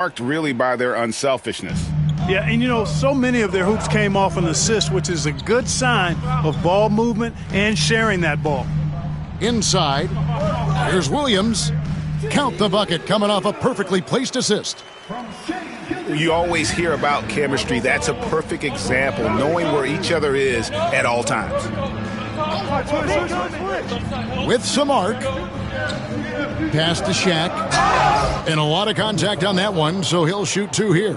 marked really by their unselfishness. Yeah, and you know, so many of their hoops came off an assist, which is a good sign of ball movement and sharing that ball. Inside, here's Williams. Count the bucket coming off a perfectly placed assist. You always hear about chemistry. That's a perfect example, knowing where each other is at all times. With some arc. Pass to Shaq. And a lot of contact on that one, so he'll shoot two here.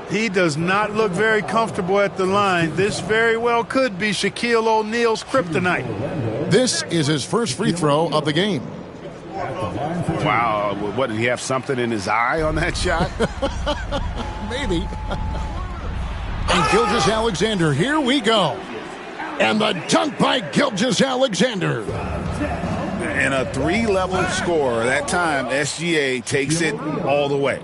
He does not look very comfortable at the line. This very well could be Shaquille O'Neal's kryptonite. This is his first free throw of the game. Wow, what, did he have something in his eye on that shot? Maybe. And Gilgeous-Alexander, here we go. And the dunk by Gilgeous-Alexander. And a three-level score. That time, SGA takes it all the way.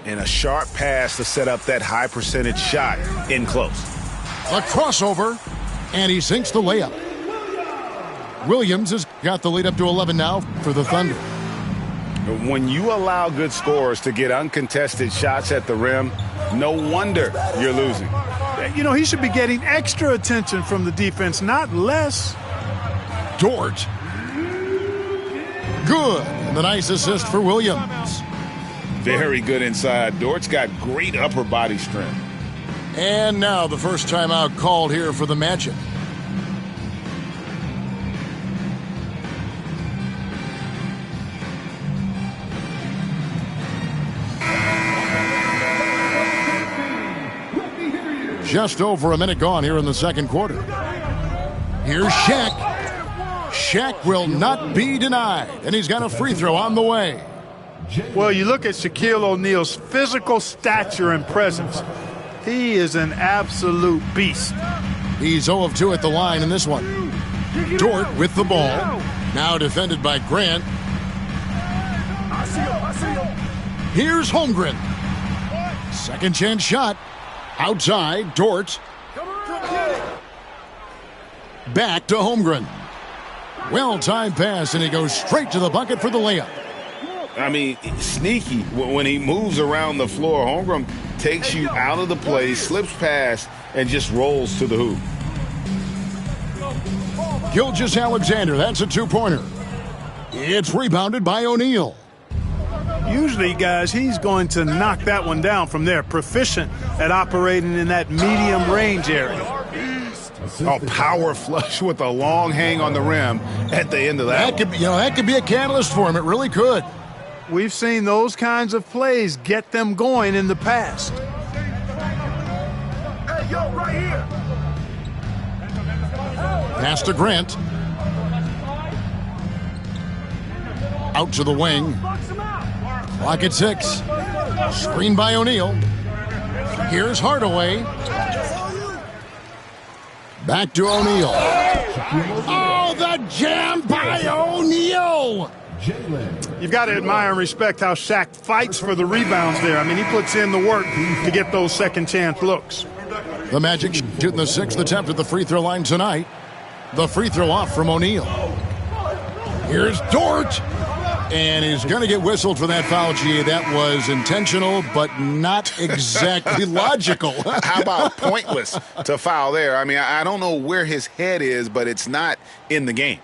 And a sharp pass to set up that high percentage shot in close. A crossover, and he sinks the layup. Williams has got the lead up to 11 now for the Thunder. When you allow good scorers to get uncontested shots at the rim, no wonder you're losing. You know, he should be getting extra attention from the defense, not less. Dort. Good. And the nice assist for Williams. Very good inside. Dort's got great upper body strength. And now the first timeout called here for the Magic. Just over a minute gone here in the second quarter. Here's Shaq. Shaq will not be denied, and he's got a free throw on the way. Well, you look at Shaquille O'Neal's physical stature and presence. He is an absolute beast. He's 0 of 2 at the line in this one. Dort with the ball. Now defended by Grant. Here's Holmgren. Second chance shot. Outside, Dort. Back to Holmgren. Well-timed pass, and he goes straight to the bucket for the layup. I mean, sneaky. When he moves around the floor, Holmgren takes you out of the play, slips past, and just rolls to the hoop. Gilgeous-Alexander, that's a two-pointer. It's rebounded by O'Neal. Usually, guys, he's going to knock that one down from there. Proficient at operating in that medium range area. Oh, power flush with a long hang on the rim at the end of that. That could be a catalyst for him. It really could. We've seen those kinds of plays get them going in the past. Hey, yo, right here. Pass to Grant. Out to the wing. Clock at 6. Screen by O'Neal. Here's Hardaway. Back to O'Neal. Oh, the jam by O'Neal. You've got to admire and respect how Shaq fights for the rebounds there. I mean, he puts in the work to get those second chance looks. The Magic shooting the sixth attempt at the free throw line tonight. The free throw off from O'Neal. Here's Dort. And he's going to get whistled for that foul, G. That was intentional, but not exactly logical. How about pointless to foul there? I mean, I don't know where his head is, but it's not in the game.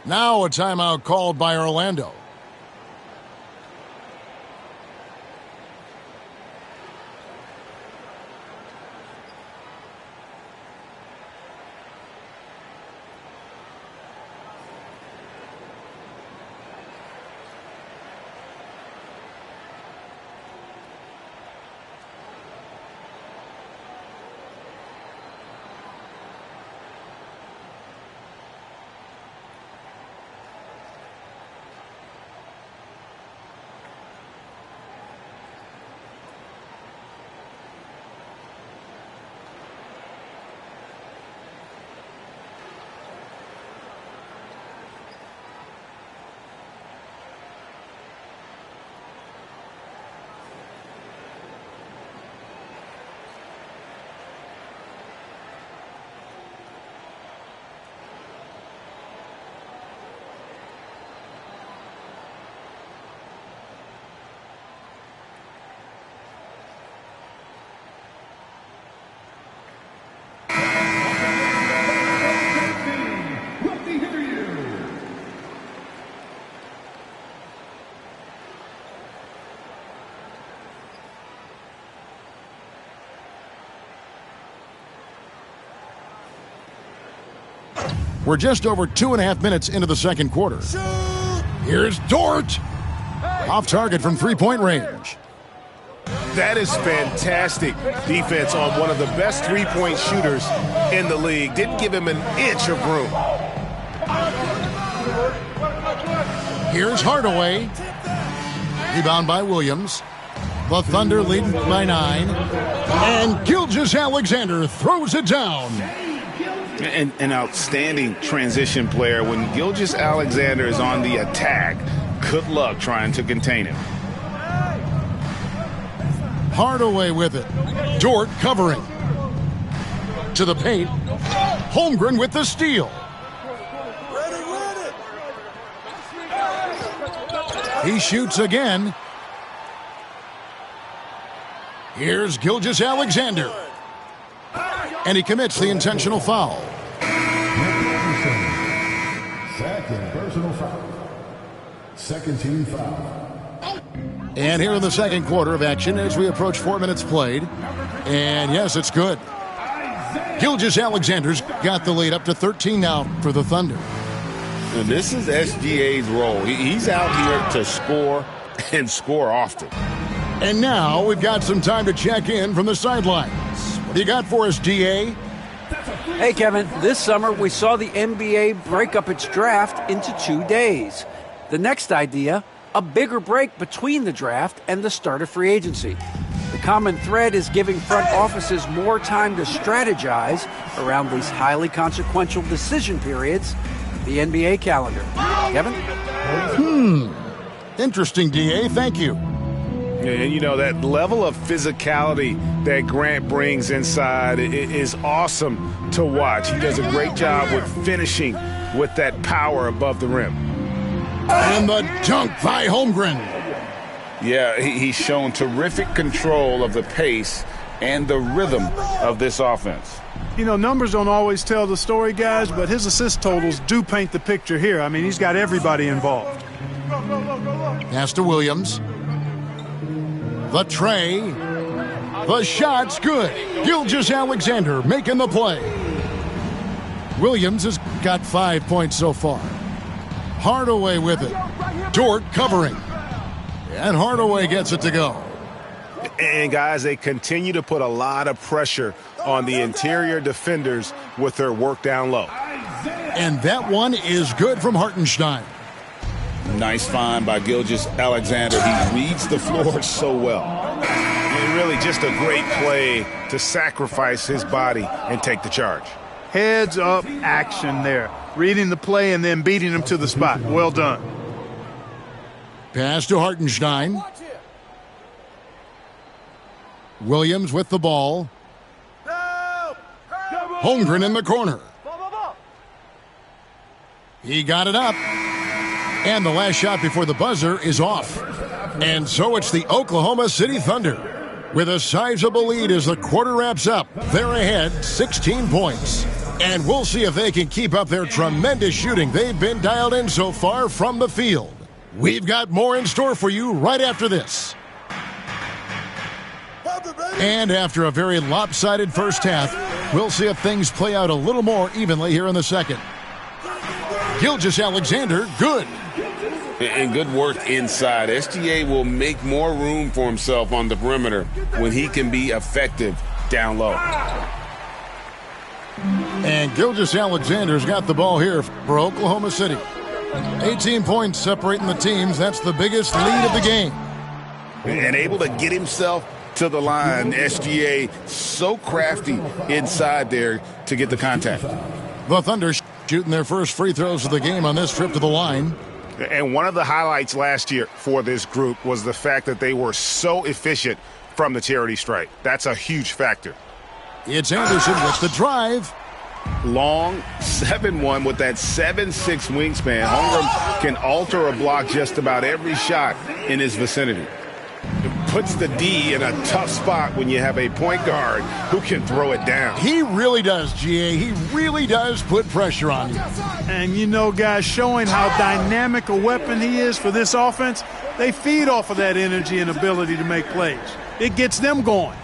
Now a timeout called by Orlando. We're just over 2.5 minutes into the second quarter. Here's Dort. Off target from three-point range. That is fantastic defense on one of the best three-point shooters in the league. Didn't give him an inch of room. Here's Hardaway. Rebound by Williams. The Thunder leading by 9. And Gilgeous-Alexander throws it down. An outstanding transition player. When Gilgeous-Alexander is on the attack, good luck trying to contain him. Hardaway with it. Dort covering. To the paint. Holmgren with the steal. He shoots again. Here's Gilgeous-Alexander. And he commits the intentional foul. Second personal foul. Second team foul. And here in the second quarter of action as we approach 4 minutes played. And yes, it's good. Gilgeous-Alexander's got the lead up to 13 now for the Thunder. And this is SGA's role. He's out here to score and score often. And now we've got some time to check in from the sidelines. What do you got for us, DA? Hey, Kevin. This summer we saw the NBA break up its draft into 2 days. The next idea, a bigger break between the draft and the start of free agency. The common thread is giving front offices more time to strategize around these highly consequential decision periods, the NBA calendar. Kevin? Interesting, DA. Thank you. And, you know, that level of physicality that Grant brings inside is awesome to watch. He does a great job with finishing with that power above the rim. And the dunk by Holmgren. Yeah, he's shown terrific control of the pace and the rhythm of this offense. You know, numbers don't always tell the story, guys, but his assist totals do paint the picture here. I mean, he's got everybody involved. Pass to Williams. The tray. The shot's good. Gilgeous-Alexander making the play. Williams has got 5 points so far. Hardaway with it. Dort covering. And Hardaway gets it to go. And, guys, they continue to put a lot of pressure on the interior defenders with their work down low. And that one is good from Hartenstein. Nice find by Gilgeous-Alexander. He reads the floor so well. And really just a great play to sacrifice his body and take the charge. Heads up action there. Reading the play and then beating him to the spot. Well done. Pass to Hartenstein. Williams with the ball. Holmgren in the corner. He got it up. And the last shot before the buzzer is off. And so it's the Oklahoma City Thunder with a sizable lead as the quarter wraps up. They're ahead 16 points. And we'll see if they can keep up their tremendous shooting they've been dialed in so far from the field. We've got more in store for you right after this. And after a very lopsided first half, we'll see if things play out a little more evenly here in the second. Gilgeous-Alexander, good. And good work inside. SGA will make more room for himself on the perimeter when he can be effective down low. And Gilgeous-Alexander's got the ball here for Oklahoma City. 18 points separating the teams. That's the biggest lead of the game. And able to get himself to the line. SGA so crafty inside there to get the contact. The Thunder shooting their first free throws of the game on this trip to the line. And one of the highlights last year for this group was the fact that they were so efficient from the charity stripe. That's a huge factor. It's Anderson with the drive. Long 7'1" with that 7'6" wingspan. Holmgren can alter a block just about every shot in his vicinity. It puts the D in a tough spot when you have a point guard who can throw it down. He really does, GA. He really does put pressure on you. And you know, guys, showing how dynamic a weapon he is for this offense, they feed off of that energy and ability to make plays. It gets them going.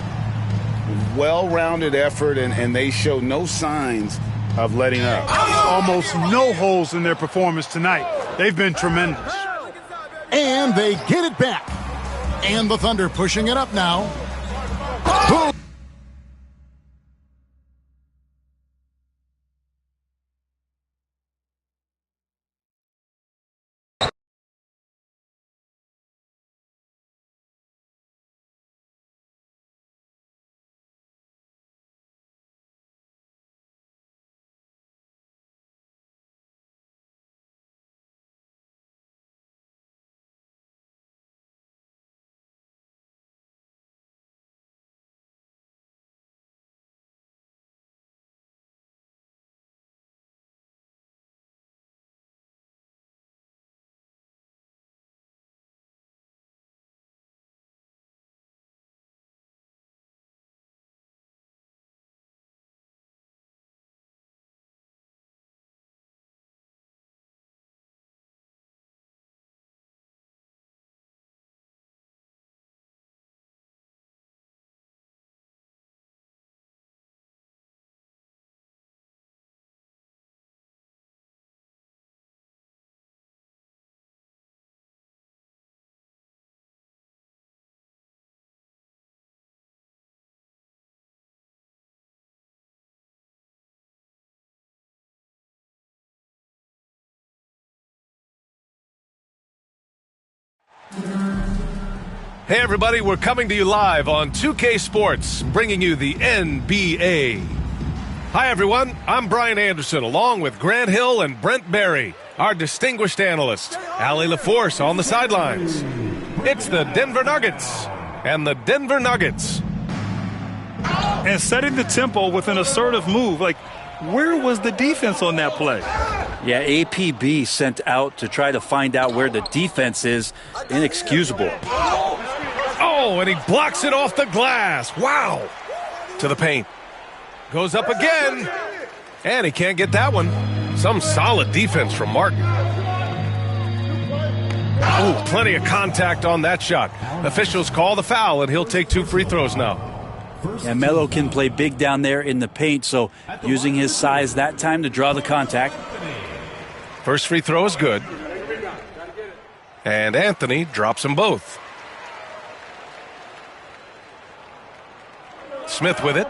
Well-rounded effort, and they show no signs of letting up. Almost no holes in their performance tonight. They've been tremendous. And they get it back. And the Thunder pushing it up now. Boom. Hey everybody, we're coming to you live on 2K Sports, bringing you the NBA. Hi everyone, I'm Brian Anderson, along with Grant Hill and Brent Barry, our distinguished analyst, Allie LaForce on the sidelines. It's the Denver Nuggets, and the Denver Nuggets. And setting the tempo with an assertive move. Like, where was the defense on that play? Yeah, APB sent out to try to find out where the defense is. Inexcusable. Oh, and he blocks it off the glass. Wow. To the paint. Goes up again. And he can't get that one. Some solid defense from Martin. Oh, plenty of contact on that shot. Officials call the foul, and he'll take 2 free throws now. Yeah, Melo can play big down there in the paint, so using his size that time to draw the contact. First free throw is good. And Anthony drops them both. Smith with it.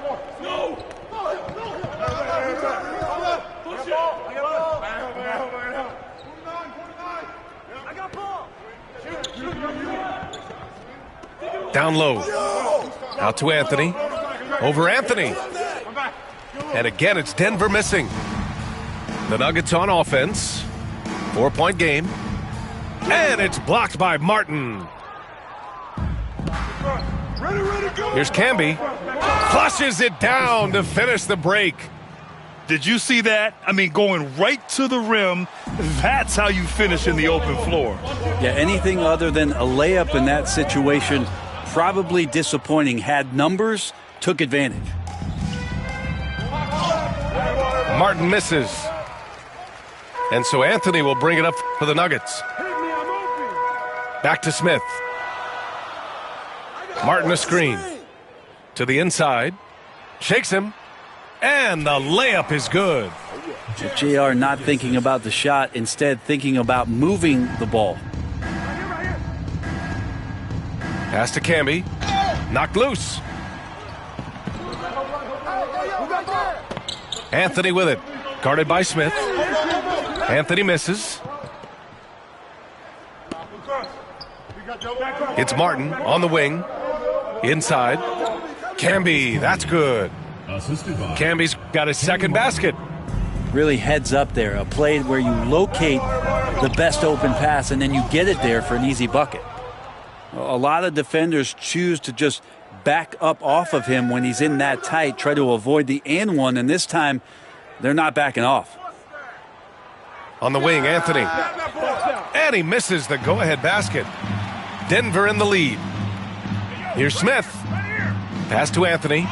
Down low. Out to Anthony. Over Anthony. And again, it's Denver missing. The Nuggets on offense. 4-point game. And it's blocked by Martin. Here's Camby. Flushes it down to finish the break. Did you see that? I mean, going right to the rim. That's how you finish in the open floor. Yeah, anything other than a layup in that situation, probably disappointing. Had numbers, took advantage. Martin misses. And so Anthony will bring it up for the Nuggets. Back to Smith. Martin a screen. To the inside. Shakes him. And the layup is good. JR not thinking about the shot, instead thinking about moving the ball. Pass to Camby. Knocked loose. Anthony with it. Guarded by Smith. Anthony misses. It's Martin on the wing. Inside. Camby, that's good. Camby's got his second basket. Really heads up there. A play where you locate the best open pass and then you get it there for an easy bucket. A lot of defenders choose to just back up off of him when he's in that tight, try to avoid the and one, and this time they're not backing off. On the wing, Anthony. And he misses the go-ahead basket. Denver in the lead. Here's Smith. Pass to Anthony.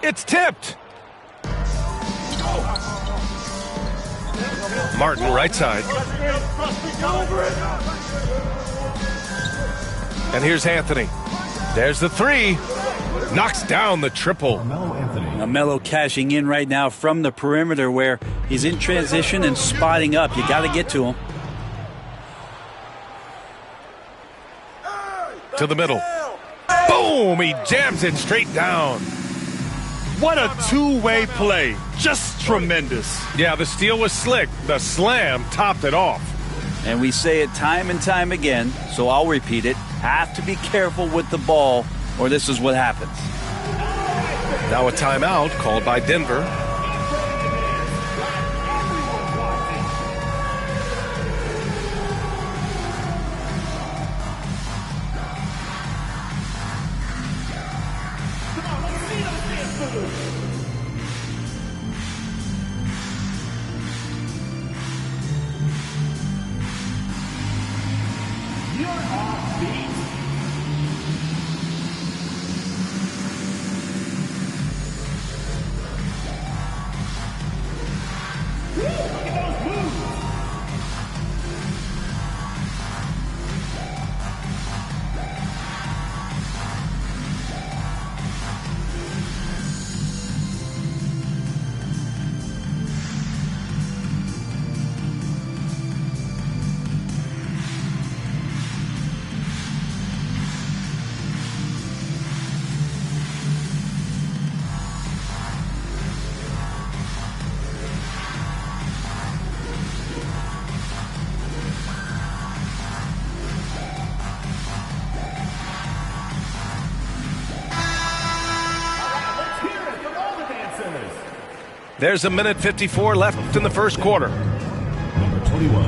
It's tipped. Martin, right side. And here's Anthony. There's the three. knocks down the triple. Now Melo cashing in right now from the perimeter where he's in transition and spotting up. You got to get to him. To the middle. Boom! He jams it straight down. What a two-way play. Just tremendous. Yeah, the steal was slick. The slam topped it off. And we say it time and time again, so I'll repeat it. Have to be careful with the ball, or this is what happens. Now a timeout called by Denver. There's a minute 54 left in the first quarter. Number 21.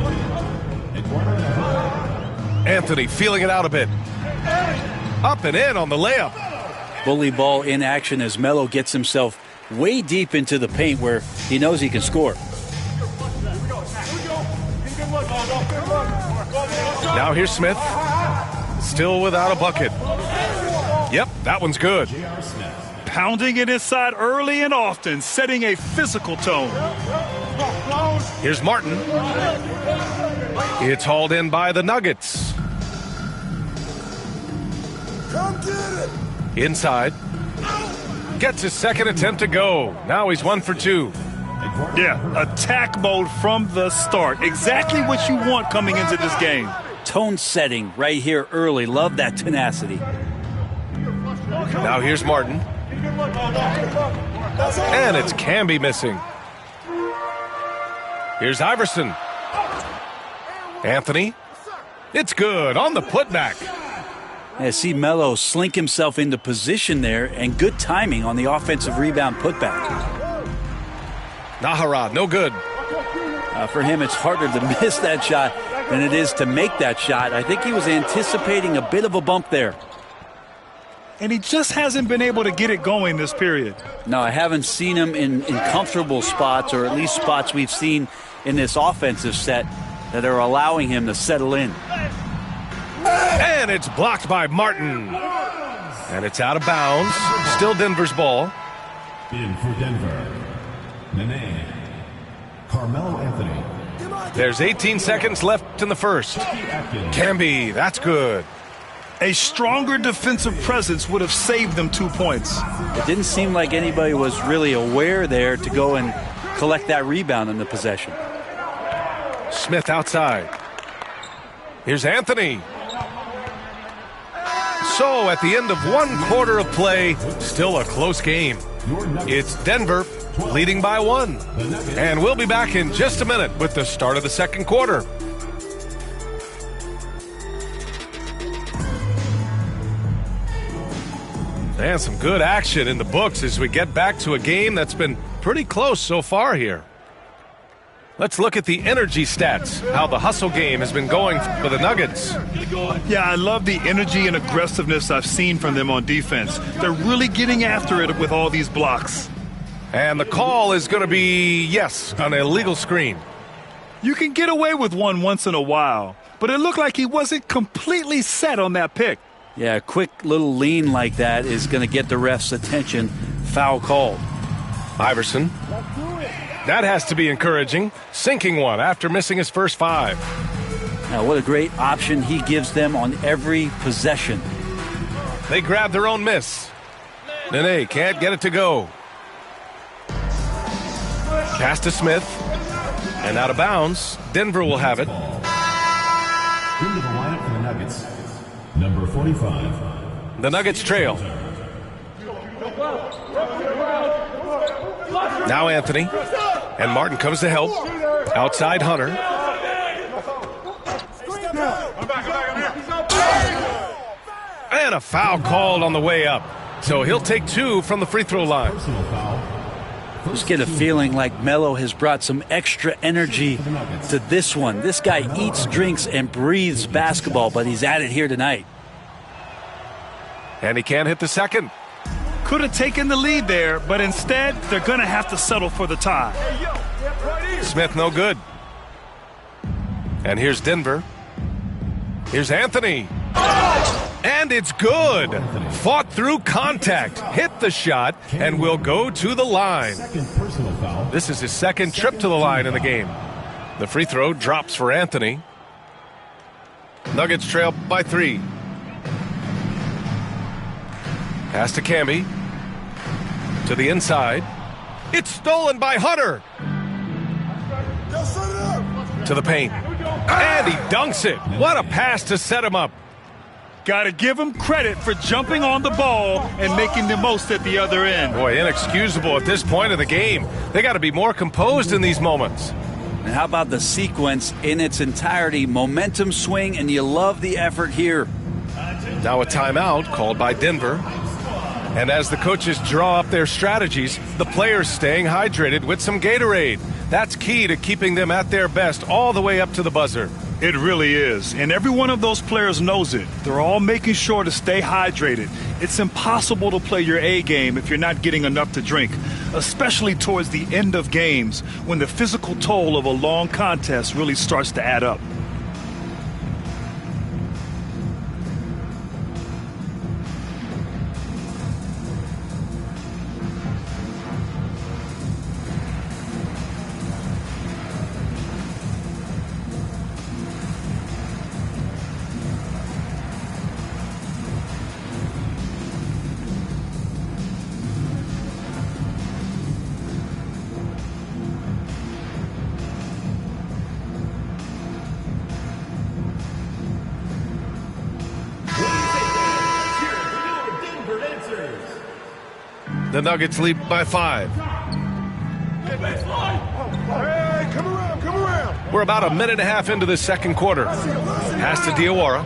Anthony feeling it out a bit. Up and in on the layup. Bully ball in action as Melo gets himself way deep into the paint where he knows he can score. Now here's Smith. Still without a bucket. Yep, that one's good. Pounding it inside early and often, setting a physical tone. Here's Martin. It's hauled in by the Nuggets. Come get it. Inside. Gets his second attempt to go. Now he's 1 for 2. Yeah, attack mode from the start. Exactly what you want coming into this game. Tone setting right here early. Love that tenacity. Now here's Martin. And it's Camby missing. Here's Iverson. Anthony. It's good on the putback. Yeah, see Melo slink himself into position there, and good timing on the offensive rebound putback. Nahara, no good. For him, it's harder to miss that shot than it is to make that shot. I think he was anticipating a bit of a bump there. And he just hasn't been able to get it going this period. No, I haven't seen him in comfortable spots, or at least spots we've seen in this offensive set that are allowing him to settle in. And it's blocked by Martin. And it's out of bounds. Still Denver's ball. In for Denver, Nene, Carmelo Anthony. There's 18 seconds left in the first. Camby, that's good. A stronger defensive presence would have saved them 2 points. It didn't seem like anybody was really aware there to go and collect that rebound in the possession. Smith outside. Here's Anthony. So at the end of 1 quarter of play, still a close game. It's Denver leading by 1. And we'll be back in just a minute with the start of the second quarter. And some good action in the books as we get back to a game that's been pretty close so far here. Let's look at the energy stats, how the hustle game has been going for the Nuggets. Yeah, I love the energy and aggressiveness I've seen from them on defense. They're really getting after it with all these blocks. And the call is going to be, yes, an illegal screen. You can get away with one once in a while, but it looked like he wasn't completely set on that pick. Yeah, a quick little lean like that is going to get the ref's attention. Foul called. Iverson. That has to be encouraging. Sinking one after missing his first 5. Now, what a great option he gives them on every possession. They grab their own miss. Nene can't get it to go. Pass to Smith. And out of bounds. Denver will have it. Into the lineup for the Nuggets, number 45. The Nuggets trail. Now Anthony. And Martin comes to help. Outside Hunter. And a foul called on the way up. So he'll take 2 from the free throw line. Just get a feeling like Melo has brought some extra energy to this one. This guy eats, drinks, and breathes basketball, but he's at it here tonight. And he can't hit the second. Could have taken the lead there, but instead they're going to have to settle for the tie. Smith no good. And here's Denver. Here's Anthony. And it's good. Fought through contact, hit the shot, and will go to the line. This is his second trip to the line in the game. The free throw drops for Anthony. Nuggets trail by 3. Pass to Camby. To the inside. It's stolen by Hunter. To the paint. And he dunks it. What a pass to set him up. Got to give him credit for jumping on the ball and making the most at the other end. Boy, inexcusable at this point of the game. They got to be more composed in these moments. And how about the sequence in its entirety? Momentum swing, and you love the effort here. Now a timeout called by Denver. And as the coaches draw up their strategies, the players staying hydrated with some Gatorade. That's key to keeping them at their best all the way up to the buzzer. It really is. And every one of those players knows it. They're all making sure to stay hydrated. It's impossible to play your A game if you're not getting enough to drink, especially towards the end of games when the physical toll of a long contest really starts to add up. The Nuggets lead by 5. We're about a minute and a half into the second quarter. Pass to Diawara.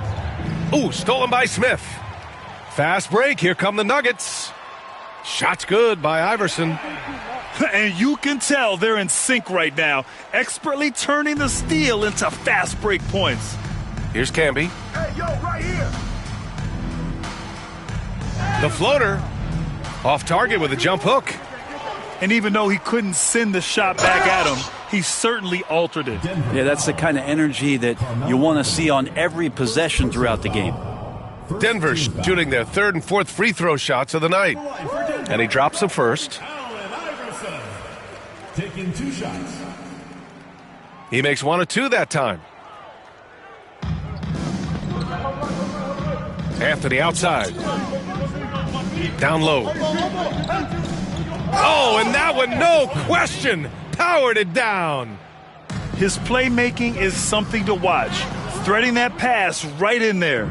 Ooh, stolen by Smith. Fast break. Here come the Nuggets. Shot's good by Iverson. And you can tell they're in sync right now, expertly turning the steal into fast break points. Here's Camby. Hey, yo, right here. The floater. Off target with a jump hook. And even though he couldn't send the shot back at him, he certainly altered it. Yeah, that's the kind of energy that you want to see on every possession throughout the game. Denver shooting their third and fourth free throw shots of the night. And he drops the first. Taking 2 shots. He makes 1 or 2 that time. Anthony outside. Down low. Oh, and that one, no question, powered it down. His playmaking is something to watch. Threading that pass right in there.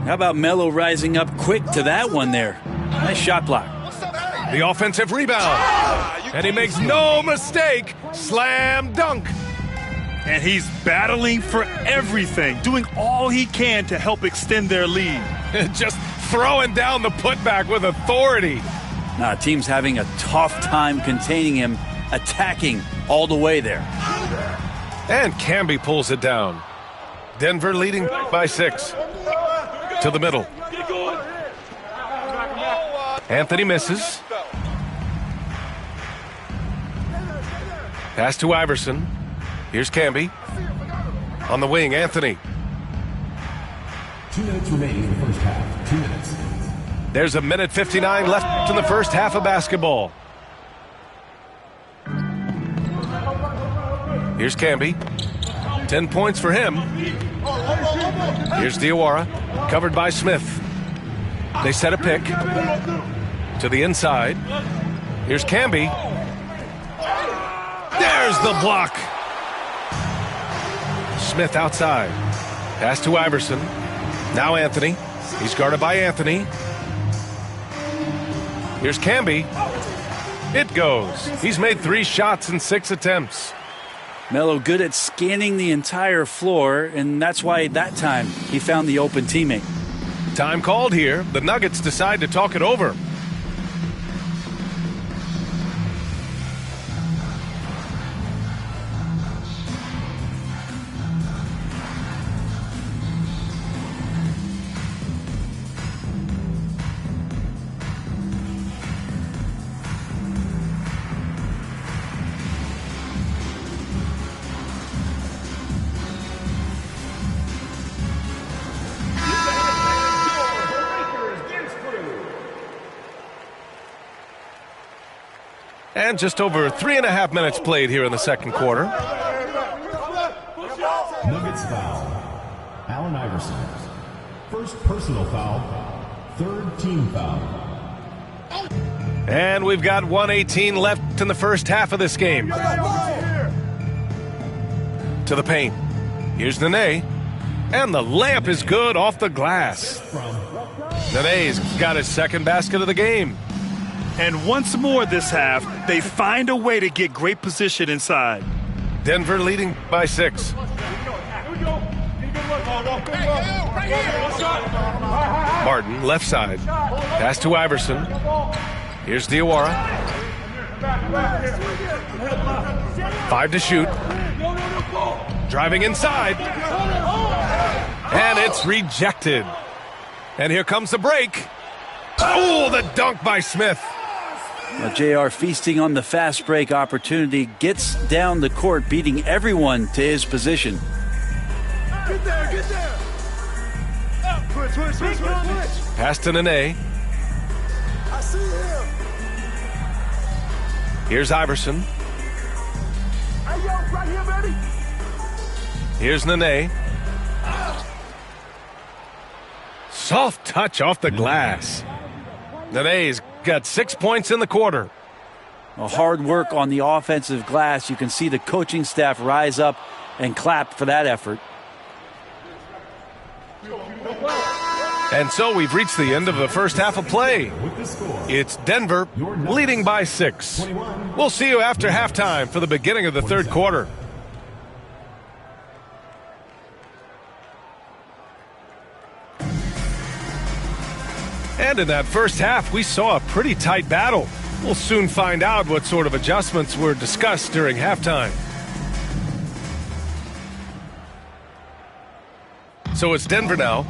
How about Melo rising up quick to that one there? Nice shot block. The offensive rebound. And he makes no mistake. Slam dunk. And he's battling for everything, doing all he can to help extend their lead. Just throwing down the putback with authority. Team's having a tough time containing him, attacking all the way there. And Camby pulls it down. Denver leading by 6. To the middle. Anthony misses. Pass to Iverson. Here's Camby. On the wing, Anthony. 2 minutes remaining in the first half. 2 minutes. There's a minute 59 left in the first half of basketball. Here's Camby. 10 points for him. Here's Diawara. Covered by Smith. They set a pick. To the inside. Here's Camby. There's the block. Smith outside. Pass to Iverson. Now Anthony. He's guarded by Anthony. Here's Camby. It goes. He's made 3 shots in 6 attempts. Melo good at scanning the entire floor, and that's why that time he found the open teammate. Time called here. The Nuggets decide to talk it over. And just over 3.5 minutes played here in the second quarter. Nuggets foul. Allen Iverson. First personal foul. Third team foul. And we've got 1:18 left in the first half of this game. To the paint. Here's Nene. And the layup is good off the glass. Nene's got his second basket of the game. And once more this half, they find a way to get great position inside. Denver leading by 6. Martin, left side. Pass to Iverson. Here's Diawara. 5 to shoot. Driving inside. And it's rejected. And here comes the break. Oh, the dunk by Smith. Well, JR feasting on the fast break opportunity, gets down the court, beating everyone to his position. Get there. Switch. Pass to Nene. I see him. Here's Iverson. Hey, yo, right here, baby. Here's Nene. Soft touch off the glass. Nene's got 6 points in the quarter. A hard work on the offensive glass. You can see the coaching staff rise up and clap for that effort. And so we've reached the end of the first half of play. It's Denver leading by 6. We'll see you after halftime for the beginning of the third quarter. And in that first half, we saw a pretty tight battle. We'll soon find out what sort of adjustments were discussed during halftime. So it's Denver now.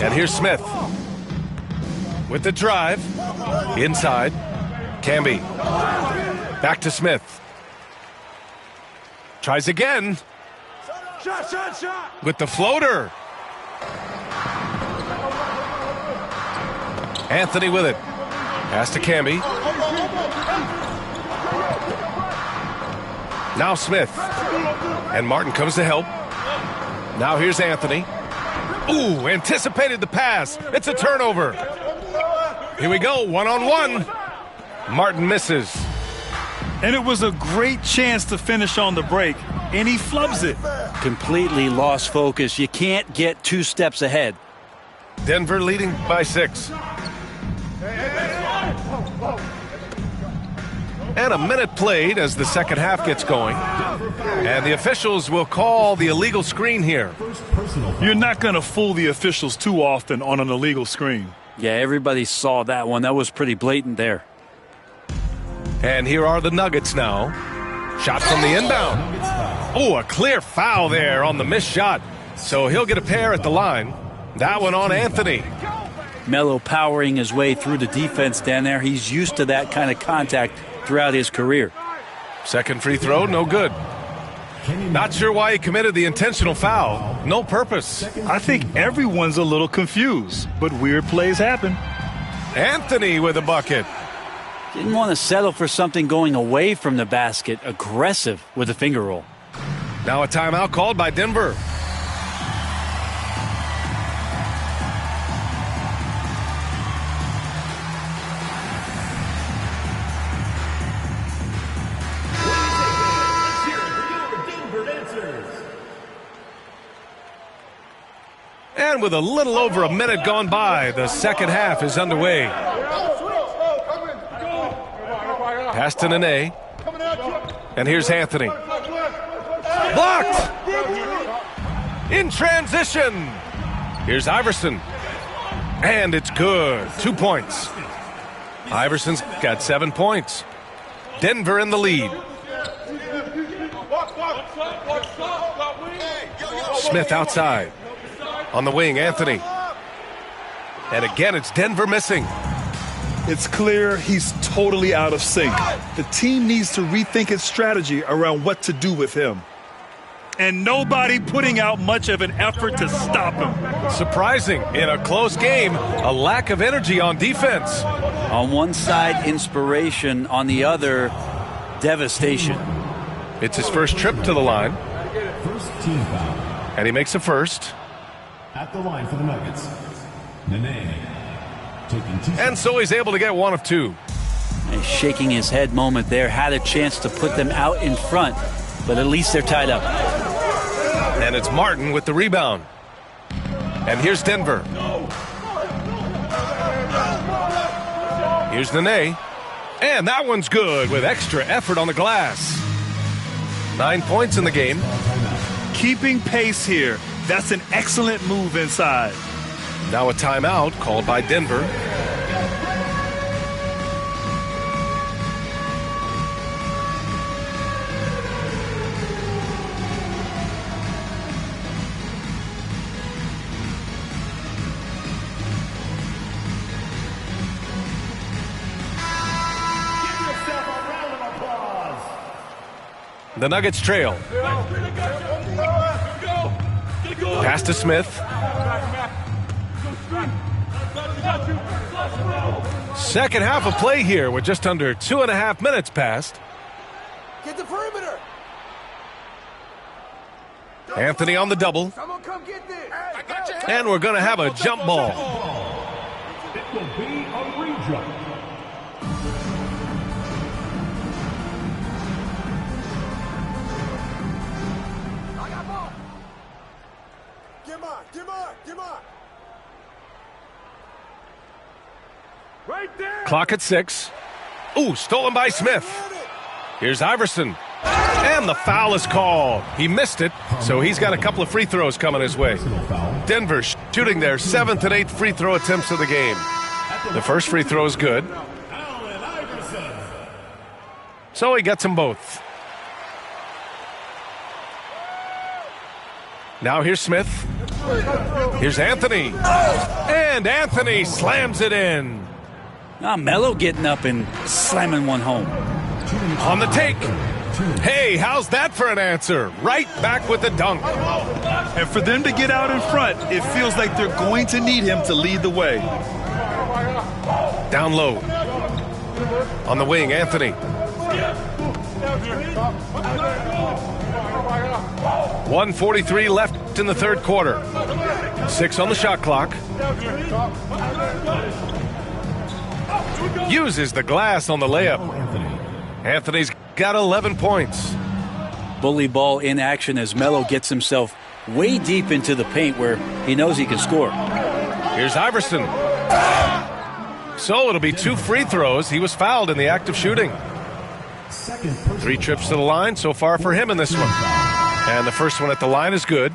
And here's Smith. With the drive. Inside. Camby. Back to Smith. Tries again. Shot. With the floater. Anthony with it. Pass to Camby. Now Smith. And Martin comes to help. Now here's Anthony. Ooh, anticipated the pass. It's a turnover. Here we go, one-on-one. Martin misses. And it was a great chance to finish on the break, and he flubs it. Completely lost focus. You can't get 2 steps ahead. Denver leading by 6. And a minute played as the second half gets going. And the officials will call the illegal screen here. You're not going to fool the officials too often on an illegal screen. Yeah, everybody saw that one. That was pretty blatant there. And here are the Nuggets now. Shot from the inbound. Oh, a clear foul there on the missed shot. So he'll get a pair at the line. That one on Anthony. Melo powering his way through the defense down there. He's used to that kind of contact throughout his career. Second free throw, no good. Not sure why he committed the intentional foul. No purpose. I think everyone's a little confused, but weird plays happen. Anthony with a bucket. Didn't want to settle for something going away from the basket. Aggressive with the finger roll. Now a timeout called by Denver. And with a little over a minute gone by, the second half is underway. Pass to Nene. And here's Anthony. Blocked! In transition. Here's Iverson. And it's good. 2 points. Iverson's got 7 points. Denver in the lead. Smith outside. On the wing, Anthony. And again, it's Denver missing. It's clear he's totally out of sync. The team needs to rethink its strategy around what to do with him. And nobody putting out much of an effort to stop him. Surprising. In a close game, a lack of energy on defense. On one side, inspiration. On the other, devastation. It's his first trip to the line. First team foul. And he makes a first. At the line for the Nuggets, Nene. Taking 2 And so he's able to get 1 of 2. A shaking his head moment there. Had a chance to put them out in front, but at least they're tied up. And it's Martin with the rebound. And here's Denver. Here's Nene. And that one's good with extra effort on the glass. 9 points in the game. Keeping pace here. That's an excellent move inside. Now a timeout called by Denver. The Nuggets trail. Pass to Smith. Second half of play here with just under 2.5 minutes passed. Get the perimeter. Anthony on the double. Someone come get this. And we're going to have a jump ball. It will be a re-jump. I got ball. Get on. Right there. Clock at 6. Ooh, stolen by Smith. Here's Iverson. And the foul is called. He missed it, so he's got a couple of free throws coming his way. Denver shooting their 7th and 8th free throw attempts of the game. The first free throw is good. So he gets them both. Now here's Smith. Here's Anthony. And Anthony slams it in. Now Melo getting up and slamming one home. On the take. Hey, how's that for an answer? Right back with the dunk. And for them to get out in front, it feels like they're going to need him to lead the way. Down low. On the wing, Anthony. 1:43 left in the third quarter. 6 on the shot clock. Uses the glass on the layup. Anthony's got 11 points. Bully ball in action as Melo gets himself way deep into the paint where he knows he can score. Here's Iverson. So it'll be 2 free throws. He was fouled in the act of shooting. 3 trips to the line so far for him in this one. And the first one at the line is good.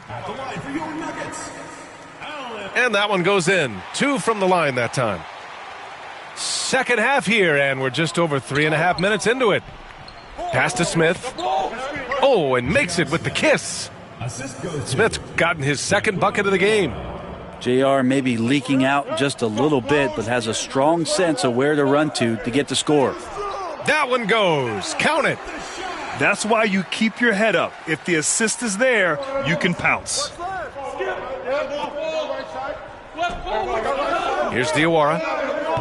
And that one goes in. 2 from the line that time. Second half here, and we're just over 3.5 minutes into it. Pass to Smith. Oh, and makes it with the kiss. Smith's gotten his second bucket of the game. JR may be leaking out just a little bit, but has a strong sense of where to run to get the score. That one goes. Count it. That's why you keep your head up. If the assist is there, you can pounce. Here's Diawara.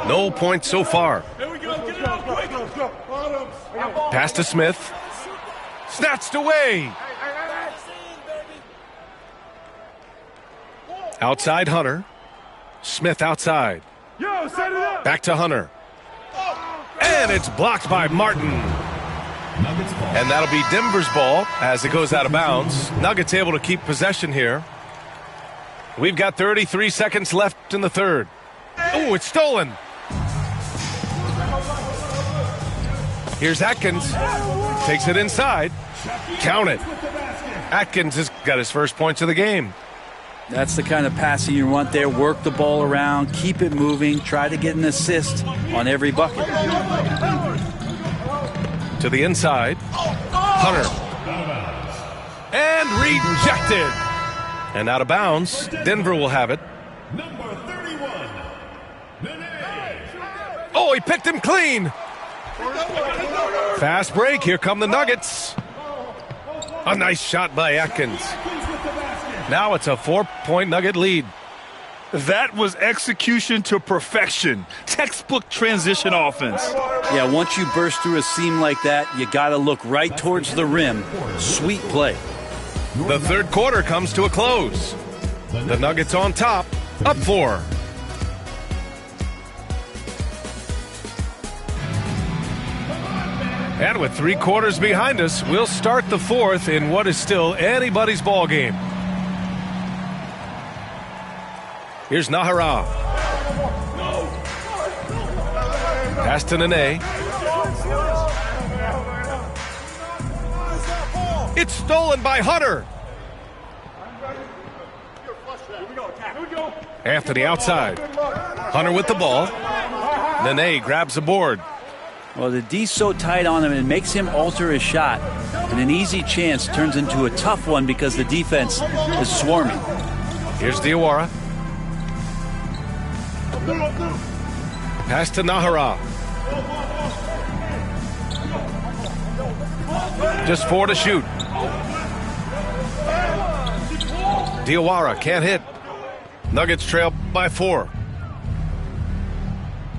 No points so far. Pass to Smith. Snatched away. Outside Hunter. Smith outside. Back to Hunter. And it's blocked by Martin. And that'll be Denver's ball as it goes out of bounds. Nuggets able to keep possession here. We've got 33 seconds left in the third. Oh, it's stolen. Here's Atkins. Takes it inside. Count it. Atkins has got his first points of the game. That's the kind of passing you want there. Work the ball around, keep it moving, try to get an assist on every bucket. To the inside. Hunter. And rejected. And out of bounds. Denver will have it. Number 31, Nene. Oh, he picked him clean. Fast break. Here come the Nuggets. A nice shot by Atkins. Now it's a 4-point Nugget lead. That was execution to perfection. Textbook transition offense. Yeah, once you burst through a seam like that, you got to look right towards the rim. Sweet play. The third quarter comes to a close. The Nuggets on top, up 4. And with 3 quarters behind us, we'll start the fourth in what is still anybody's ball game. Here's Nahara. Pass to Nene. It's stolen by Hunter. Anthony outside. Hunter with the ball. Nene grabs the board. Well, the D's so tight on him, it makes him alter his shot. And an easy chance turns into a tough one because the defense is swarming. Here's Diawara. Pass to Nahara. Just 4 to shoot. Diawara can't hit. Nuggets trail by 4.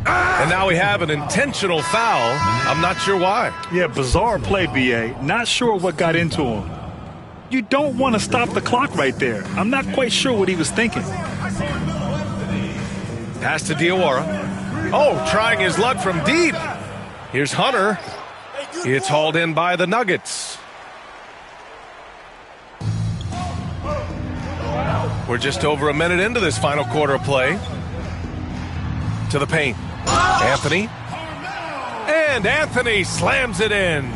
And now we have an intentional foul. I'm not sure why. Yeah, bizarre play, B.A. Not sure what got into him. You don't want to stop the clock right there. I'm not quite sure what he was thinking. Pass to Diawara. Oh, trying his luck from deep. Here's Hunter. It's hauled in by the Nuggets. We're just over a minute into this final quarter of play. To the paint. Anthony. And Anthony slams it in.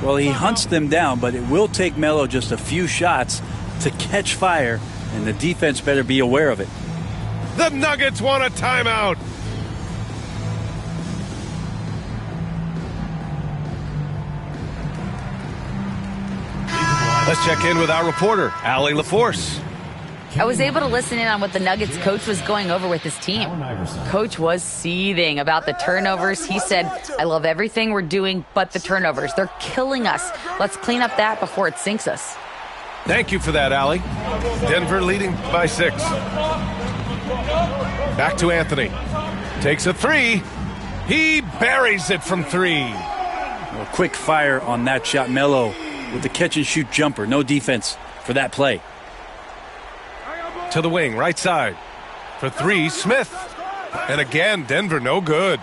Well, he hunts them down, but it will take Melo just a few shots to catch fire, and the defense better be aware of it. The Nuggets want a timeout. Let's check in with our reporter, Allie LaForce. I was able to listen in on what the Nuggets coach was going over with his team. Coach was seething about the turnovers. He said, I love everything we're doing but the turnovers. They're killing us. Let's clean up that before it sinks us. Thank you for that, Allie. Denver leading by 6. Back to Anthony. Takes a 3. He buries it from 3. Well, quick fire on that shot. Melo with the catch-and-shoot jumper. No defense for that play. To the wing, right side. For 3, Smith. And again, Denver no good.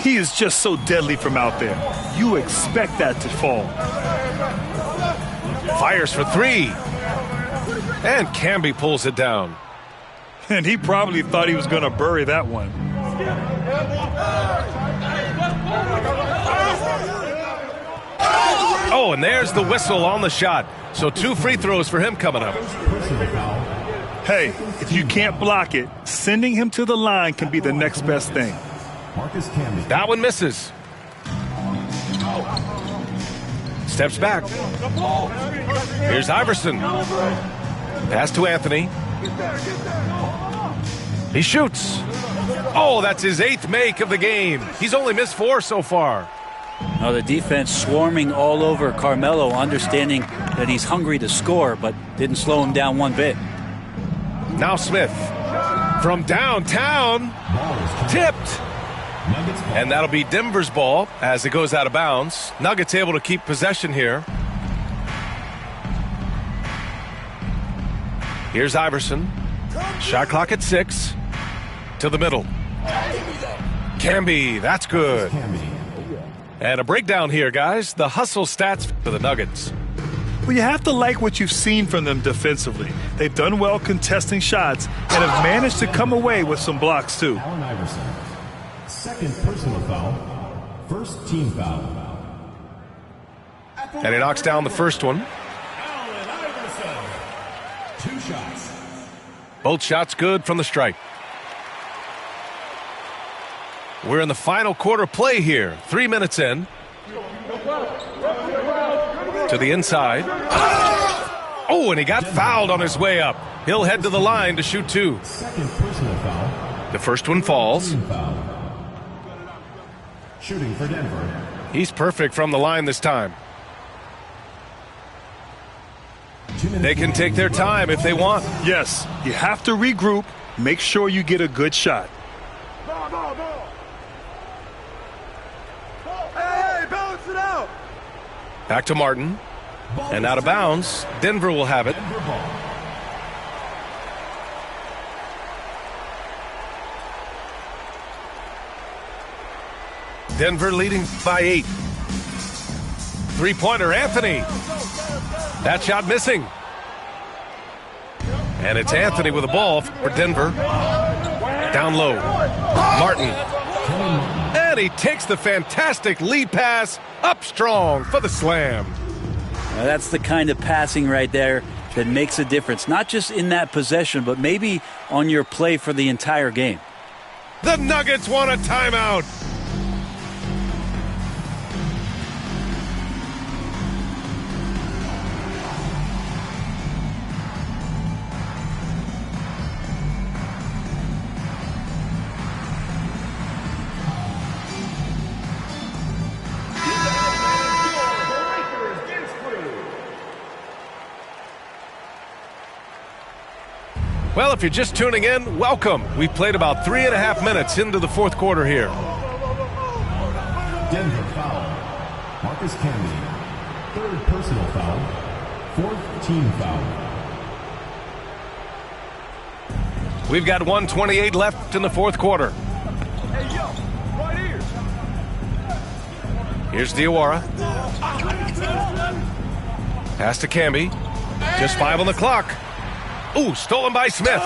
He is just so deadly from out there. You expect that to fall. Fires for 3. And Camby pulls it down. And he probably thought he was going to bury that one. Oh, and there's the whistle on the shot. So 2 free throws for him coming up. Hey, if you can't block it, sending him to the line can be the next best thing. That one misses. Steps back. Here's Iverson. Pass to Anthony. He shoots. Oh, that's his 8th make of the game. He's only missed 4 so far. Now the defense swarming all over Carmelo, understanding that he's hungry to score, but didn't slow him down one bit. Now Smith from downtown, tipped. And that'll be Denver's ball as it goes out of bounds. Nuggets able to keep possession here. Here's Iverson. Shot clock at 6. To the middle. Camby, that's good. And a breakdown here, guys. The hustle stats for the Nuggets. Well, you have to like what you've seen from them defensively. They've done well contesting shots and have managed to come away with some blocks, too. Allen Iverson. Second personal foul. First team foul. And he knocks down the first one. Allen Iverson. 2 shots. Both shots good from the stripe. We're in the final quarter play here. 3 minutes in. To the inside. Oh, and he got fouled on his way up. He'll head to the line to shoot 2. Second personal foul. The first one falls. Team foul. Shooting for Denver. He's perfect from the line this time. They can take their time if they want. Yes, you have to regroup. Make sure you get a good shot. Hey, balance it out. Back to Martin. And out of bounds. Denver will have it. Denver ball. Denver leading by 8. Three-pointer, Anthony. That shot missing. And it's Anthony with the ball for Denver. Down low. Martin. And he takes the fantastic lead pass up strong for the slam. Now that's the kind of passing right there that makes a difference, not just in that possession, but maybe on your play for the entire game. The Nuggets want a timeout. Well, if you're just tuning in, welcome. We've played about 3.5 minutes into the fourth quarter here. Denver foul. Marcus Camby. Third personal foul. Fourth team foul. We've got 1:28 left in the fourth quarter. Hey, yo, right here. Here's Diawara. Pass to Camby. Just 5 on the clock. Ooh, stolen by Smith.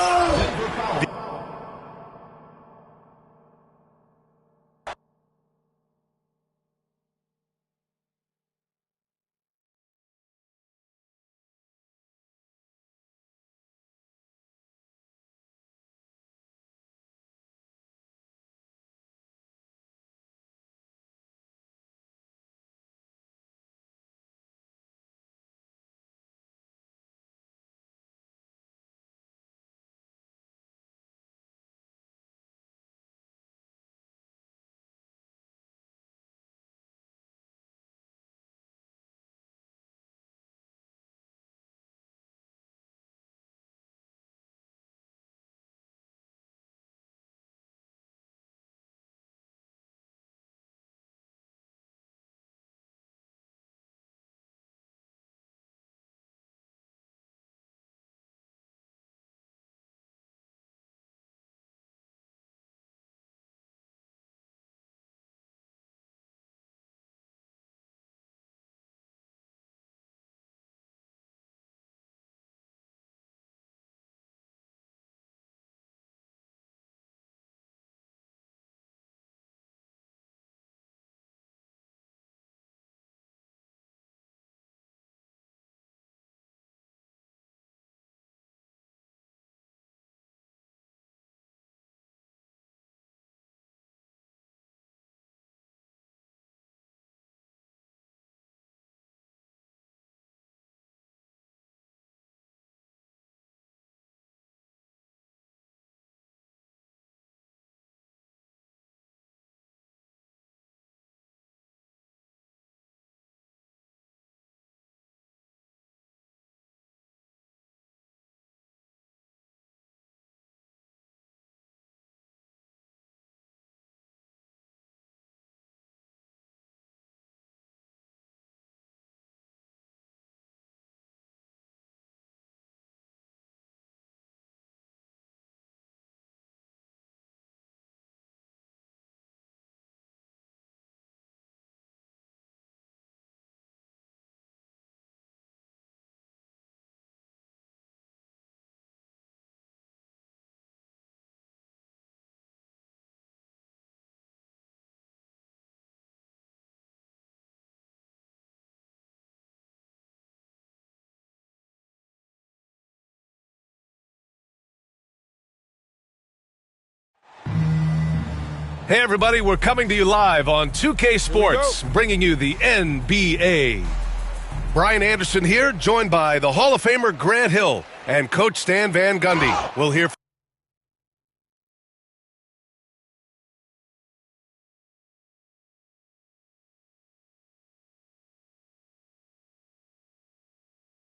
Hey, everybody, we're coming to you live on 2K Sports, bringing you the NBA. Brian Anderson here, joined by the Hall of Famer Grant Hill and Coach Stan Van Gundy. We'll hear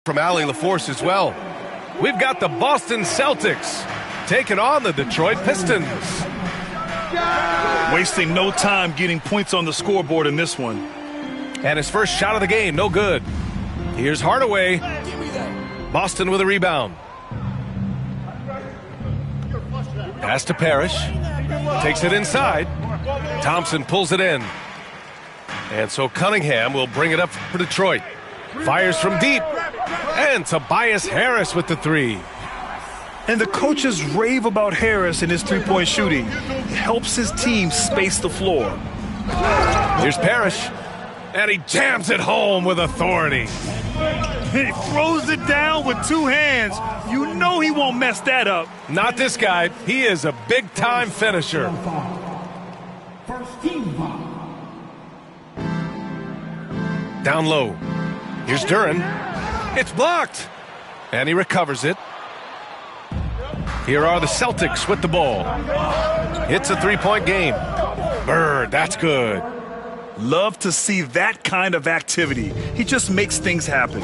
from Allie LaForce as well. We've got the Boston Celtics taking on the Detroit Pistons. Wasting no time getting points on the scoreboard in this one. And his first shot of the game, no good. Here's Hardaway. Boston with a rebound. Pass to Parrish. Takes it inside. Thompson pulls it in. And so Cunningham will bring it up for Detroit. Fires from deep. And Tobias Harris with the three. And the coaches rave about Harris and his three-point shooting. It helps his team space the floor. Here's Parrish. And he jams it home with authority. He throws it down with two hands. You know he won't mess that up. Not this guy. He is a big-time finisher. Down low. Here's Duren. It's blocked. And he recovers it. Here are the Celtics with the ball. It's a three-point game. Bird, that's good. Love to see that kind of activity. He just makes things happen.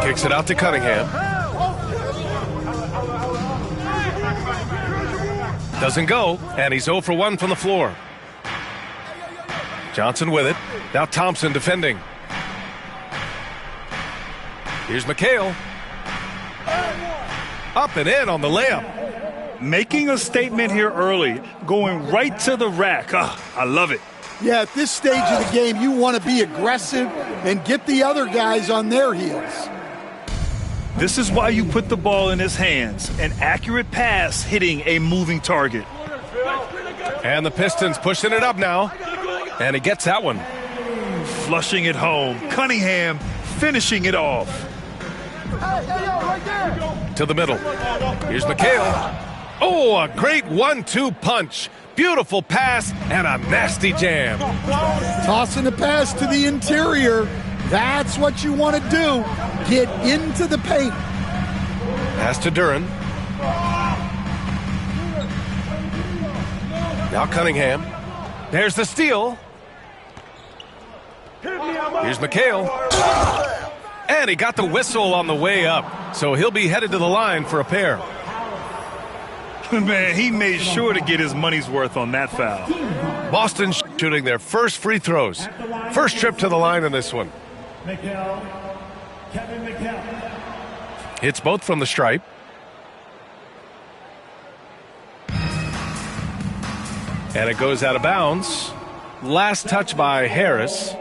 Kicks it out to Cunningham. Doesn't go, and he's 0 for 1 from the floor. Johnson with it. Now Thompson defending. Here's McHale. Up and in on the layup. Making a statement here early. Going right to the rack. I love it. Yeah, at this stage of the game, you want to be aggressive and get the other guys on their heels. This is why you put the ball in his hands. An accurate pass hitting a moving target. And the Pistons pushing it up now. And he gets that one. Flushing it home. Cunningham finishing it off. To the middle. Here's McHale. Oh, a great 1-2 punch. Beautiful pass and a nasty jam. Tossing a pass to the interior. That's what you want to do. Get into the paint. Pass to Duren. Now Cunningham. There's the steal. Here's McHale. And he got the whistle on the way up. So he'll be headed to the line for a pair. Man, he made sure to get his money's worth on that foul. Boston shooting their first free throws. First trip to the line in this one. Hits both from the stripe. And it goes out of bounds. Last touch by Harris.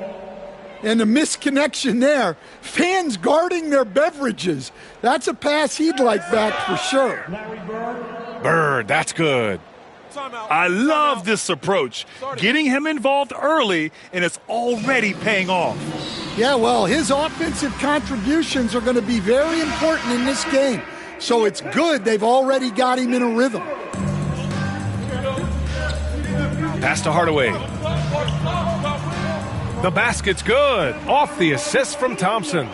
And a misconnection there. Fans guarding their beverages. That's a pass he'd like back for sure. Bird, that's good. I love this approach. Getting him involved early, and it's already paying off. Yeah, well, his offensive contributions are going to be very important in this game. So it's good they've already got him in a rhythm. Pass to Hardaway. The basket's good. Off the assist from Thompson.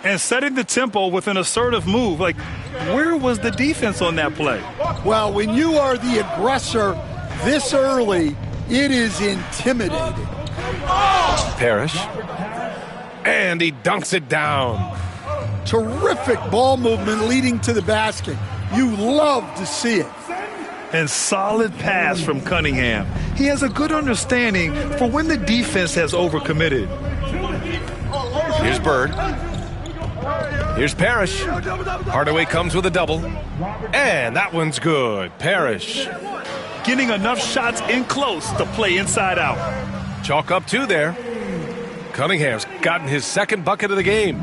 And setting the tempo with an assertive move. Like, where was the defense on that play? Well, when you are the aggressor this early, it is intimidating. Parrish. And he dunks it down. Terrific ball movement leading to the basket. You love to see it. And solid pass from Cunningham. He has a good understanding for when the defense has overcommitted. Here's Bird. Here's Parrish. Hardaway comes with a double. And that one's good. Parrish. Getting enough shots in close to play inside out. Chalk up 2 there. Cunningham's gotten his second bucket of the game.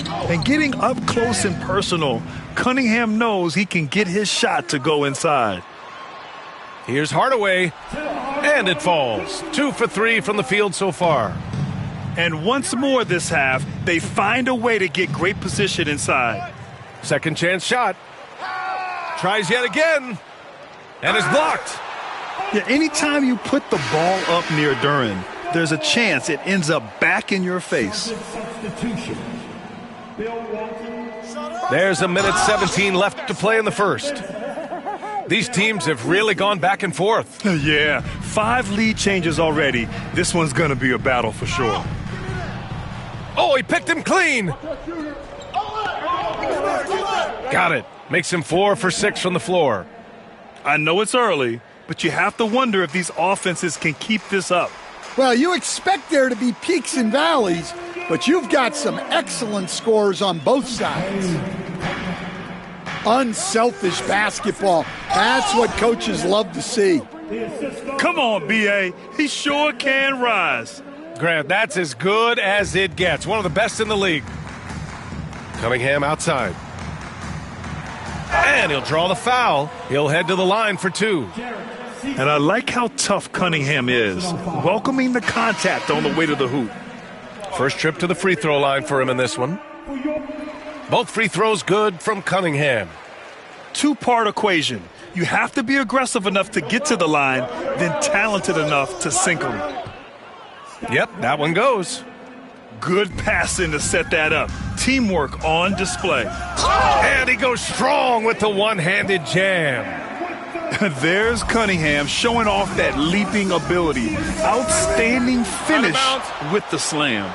And getting up close and personal, Cunningham knows he can get his shot to go inside. Here's Hardaway, and it falls. 2 for 3 from the field so far. And once more this half, they find a way to get great position inside. Second chance shot. Tries yet again, and is blocked. Yeah, anytime you put the ball up near Duren, there's a chance it ends up back in your face. There's a minute 17 left to play in the first. These teams have really gone back and forth. Yeah, 5 lead changes already. This one's going to be a battle for sure. Oh, he picked him clean. Got it. Makes him 4 for 6 from the floor. I know it's early, but you have to wonder if these offenses can keep this up. Well, you expect there to be peaks and valleys, but you've got some excellent scores on both sides. Unselfish basketball. That's what coaches love to see. Come on, B.A. He sure can rise. Grant, that's as good as it gets. One of the best in the league. Cunningham outside. And he'll draw the foul. He'll head to the line for 2. And I like how tough Cunningham is, welcoming the contact on the way to the hoop. First trip to the free throw line for him in this one. Both free throws good from Cunningham. 2-part equation. You have to be aggressive enough to get to the line, then talented enough to sink them. Yep, that one goes. Good passing to set that up. Teamwork on display. And he goes strong with the one-handed jam. There's Cunningham showing off that leaping ability. Outstanding finish with the slam.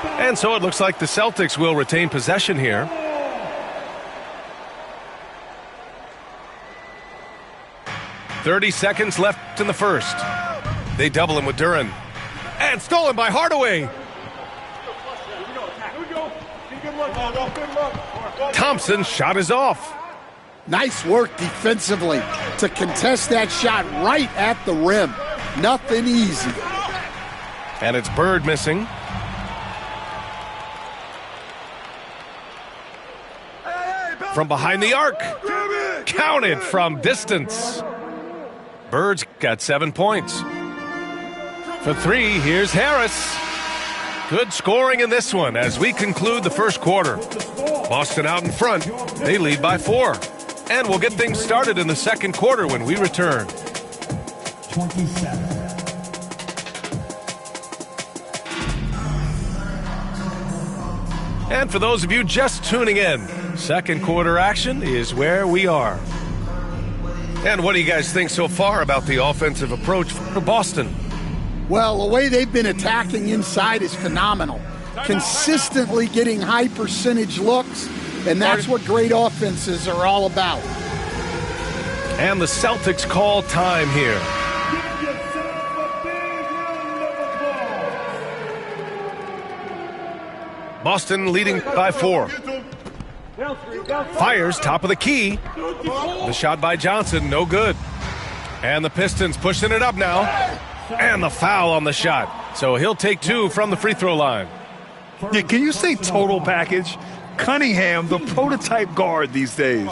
And so it looks like the Celtics will retain possession here. .30 seconds left in the first. They double him with Duren. And stolen by Hardaway. Thompson's shot is off. Nice work defensively to contest that shot right at the rim. Nothing easy. And it's Bird missing. From behind the arc. Counted from distance. Bird's got 7 points. For 3, here's Harris. Good scoring in this one as we conclude the first quarter. Boston out in front. They lead by 4. And we'll get things started in the second quarter when we return. 27. And for those of you just tuning in, second quarter action is where we are. And what do you guys think so far about the offensive approach for Boston? Well, the way they've been attacking inside is phenomenal. Consistently getting high percentage looks, and that's what great offenses are all about. And the Celtics call time here. Boston leading by 4. Fires top of the key. The shot by Johnson, no good. And the Pistons pushing it up now. And the foul on the shot. So he'll take 2 from the free throw line. Yeah, can you say total package? Cunningham, the prototype guard these days.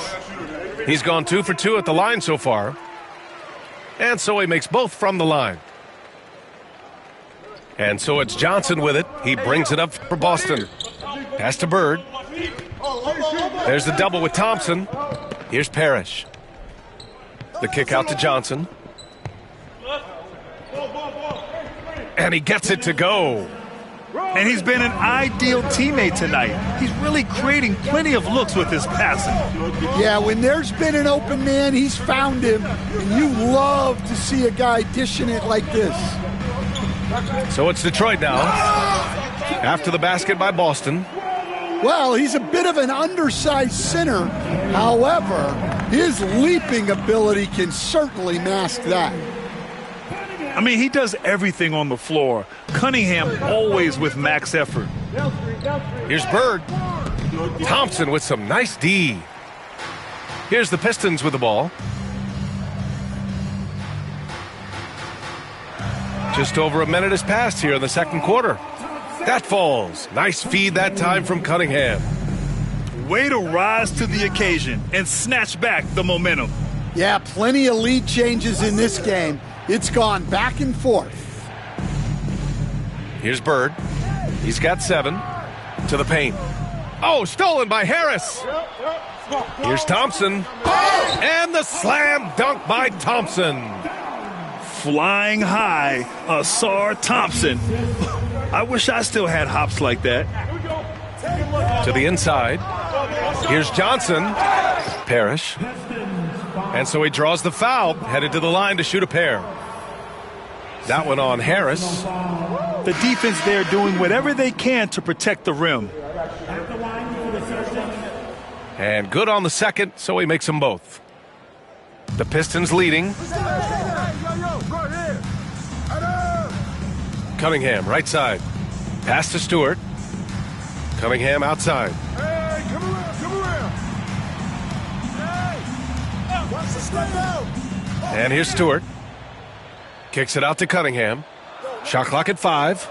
He's gone 2 for 2 at the line so far. And so he makes both from the line. And so it's Johnson with it. He brings it up for Boston. Pass to Bird. There's the double with Thompson. Here's Parrish. The kick out to Johnson. And he gets it to go. And he's been an ideal teammate tonight. He's really creating plenty of looks with his passing. Yeah, when there's been an open man, he's found him. And you love to see a guy dishing it like this. So it's Detroit now. After the basket by Boston. Well, he's a bit of an undersized center. However, his leaping ability can certainly mask that. I mean, he does everything on the floor. Cunningham always with max effort. Here's Bird. Thompson with some nice D. Here's the Pistons with the ball. Just over a minute has passed here in the second quarter. That falls. Nice feed that time from Cunningham. Way to rise to the occasion and snatch back the momentum. Yeah, plenty of lead changes in this game. It's gone back and forth. Here's Bird. He's got 7. To the paint. Oh, stolen by Harris. Here's Thompson. And the slam dunk by Thompson. flying high, Asar Thompson. I wish I still had hops like that. To the inside. Here's Johnson. Parrish. And so he draws the foul, headed to the line to shoot a pair. That one on Harris. The defense there doing whatever they can to protect the rim. And good on the second, so he makes them both. The Pistons leading. Cunningham, right side. Pass to Stewart. Cunningham outside. And here's Stewart. Kicks it out to Cunningham. Shot clock at 5.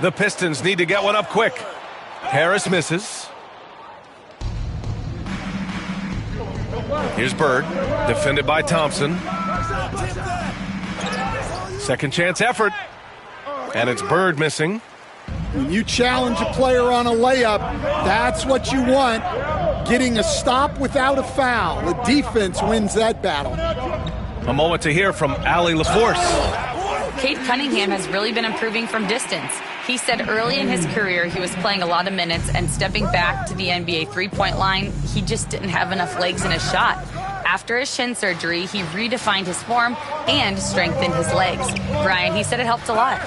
The Pistons need to get one up quick. Harris misses. Here's Bird, defended by Thompson. Second chance effort. And it's Bird missing. When you challenge a player on a layup, that's what you want. Getting a stop without a foul. The defense wins that battle. A moment to hear from Allie LaForce. Cade Cunningham has really been improving from distance. He said early in his career he was playing a lot of minutes, and stepping back to the NBA three-point line, he just didn't have enough legs in his shot. After his shin surgery, he redefined his form and strengthened his legs. Brian, he said it helped a lot.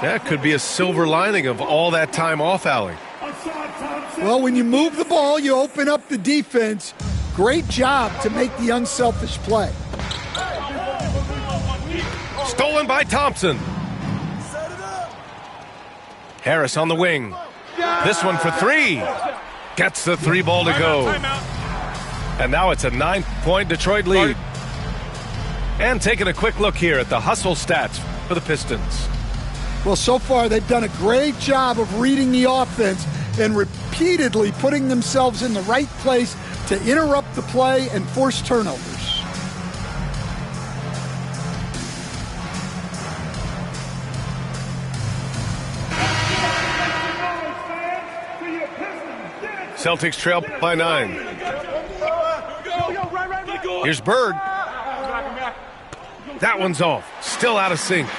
That could be a silver lining of all that time off, Allie. Well, when you move the ball, you open up the defense. Great job to make the unselfish play. Stolen by Thompson. Harris on the wing. This one for 3. Gets the 3 ball to go. And now it's a 9-point Detroit lead. And taking a quick look here at the hustle stats for the Pistons. Well, so far they've done a great job of reading the offense and repeatedly putting themselves in the right place to interrupt the play and force turnovers. Celtics trail by 9. Here's Bird. That one's off. Still out of sync.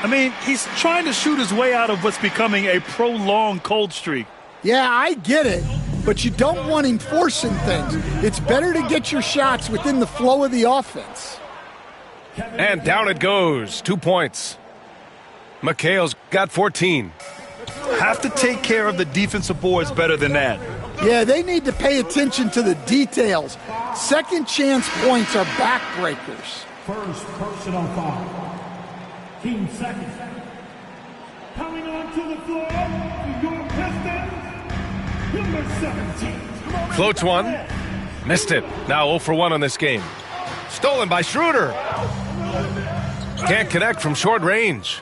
I mean, he's trying to shoot his way out of what's becoming a prolonged cold streak. Yeah, I get it, but you don't want him forcing things. It's better to get your shots within the flow of the offense. And down it goes. 2 points. McHale's got 14. Have to take care of the defensive boards better than that. Yeah, they need to pay attention to the details. Second chance points are backbreakers. First personal foul. Team second. Coming onto the floor for your Pistons, number 17. Floats one. Missed it. Now 0 for 1 on this game. Stolen by Schroeder. Can't connect from short range.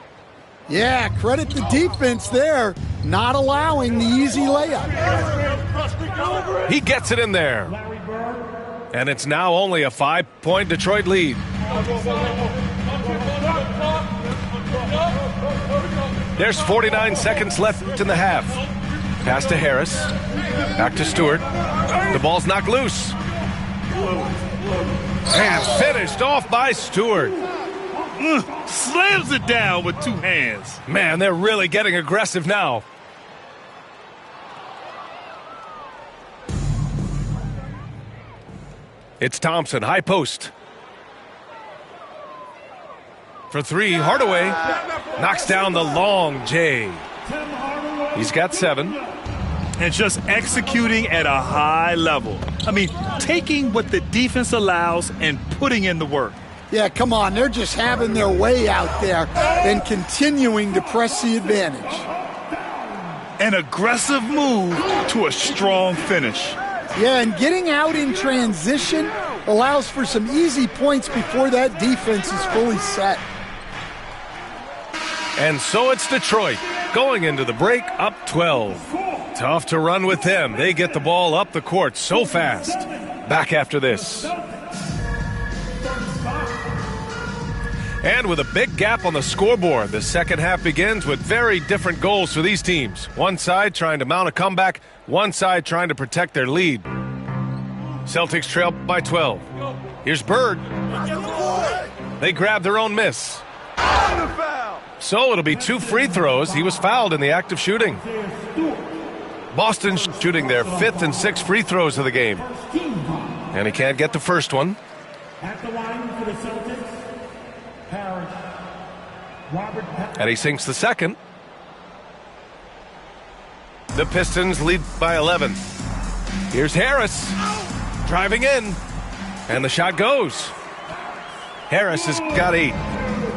Yeah, credit the defense there, not allowing the easy layup. He gets it in there. And it's now only a 5-point Detroit lead. There's 49 seconds left in the half. Pass to Harris. Back to Stewart. The ball's knocked loose. And finished off by Stewart. Slams it down with 2 hands. Man, they're really getting aggressive now. It's Thompson, high post. For 3, Hardaway knocks down the long J. He's got 7. And just executing at a high level. I mean, taking what the defense allows and putting in the work. Yeah, come on. They're just having their way out there and continuing to press the advantage. An aggressive move to a strong finish. Yeah, and getting out in transition allows for some easy points before that defense is fully set. And so it's Detroit going into the break up 12. Tough to run with them. They get the ball up the court so fast. Back after this. And with a big gap on the scoreboard, the second half begins with very different goals for these teams. One side trying to mount a comeback, one side trying to protect their lead. Celtics trail by 12. Here's Bird. They grabbed their own miss. So it'll be 2 free throws. He was fouled in the act of shooting. Boston shooting their 5th and 6th free throws of the game. And he can't get the first one. At the line for the Celtics, Parrish. And he sinks the second. The Pistons lead by 11. Here's Harris driving in. And the shot goes. Harris has got 8.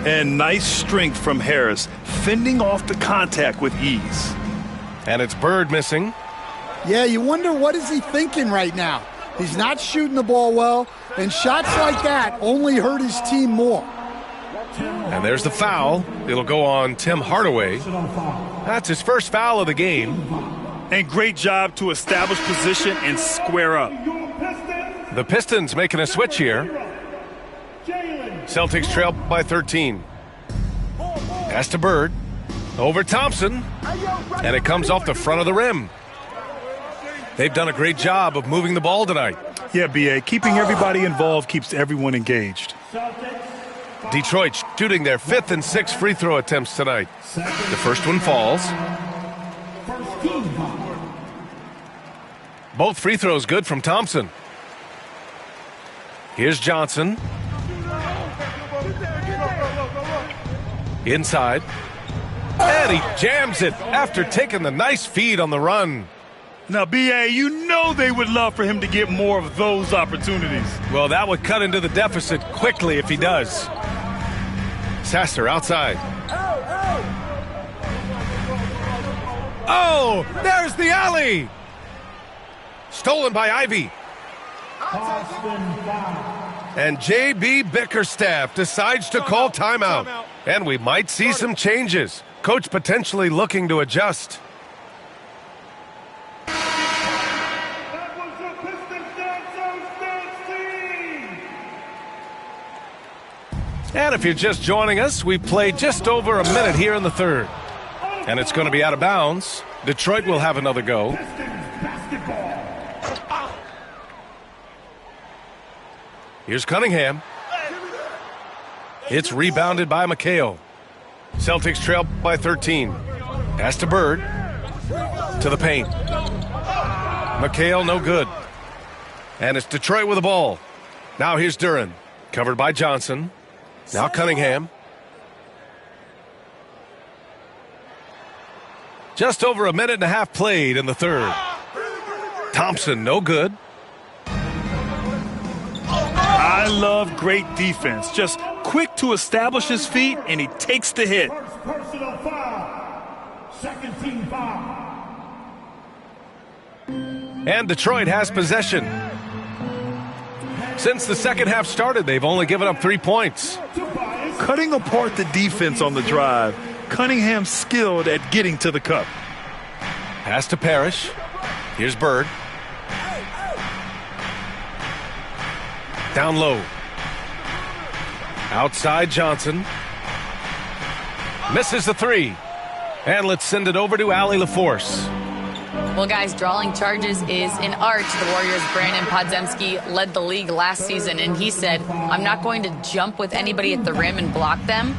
And nice strength from Harris, fending off the contact with ease. And it's Bird missing. Yeah, you wonder what is he thinking right now. He's not shooting the ball well, and shots like that only hurt his team more. And there's the foul. It'll go on Tim Hardaway. That's his first foul of the game. And great job to establish position and square up. The Pistons making a switch here. Celtics trail by 13. Pass to Bird. Over Thompson. And it comes off the front of the rim. They've done a great job of moving the ball tonight. Yeah, B.A. Keeping everybody involved keeps everyone engaged. Detroit shooting their 5th and 6th free throw attempts tonight. The first one falls. Both free throws good from Thompson. Here's Johnson. Inside. And he jams it after taking the nice feed on the run. Now, B.A., you know they would love for him to get more of those opportunities. Well, that would cut into the deficit quickly if he does. Sasser outside. Oh, there's the alley. Stolen by Ivy. And J.B. Bickerstaff decides to call timeout. And we might see some changes. Coach potentially looking to adjust. And if you're just joining us, we've played just over a minute here in the third. And it's going to be out of bounds. Detroit will have another go. Here's Cunningham. It's rebounded by McHale. Celtics trail by 13. Pass to Bird. To the paint. McHale no good. And it's Detroit with the ball. Now here's Duren. Covered by Johnson. Now Cunningham. Just over a minute and a half played in the third. Thompson, no good. I love great defense. Just quick to establish his feet, and he takes the hit. First personal foul. Second team foul. And Detroit has possession. Since the second half started, they've only given up 3 points. Cutting apart the defense on the drive. Cunningham skilled at getting to the cup. Pass to Parrish. Here's Bird. Down low. Outside Johnson. Misses the 3. And let's send it over to Allie LaForce. Well, guys, drawing charges is an art. The Warriors' Brandon Podziemski led the league last season, and he said, I'm not going to jump with anybody at the rim and block them.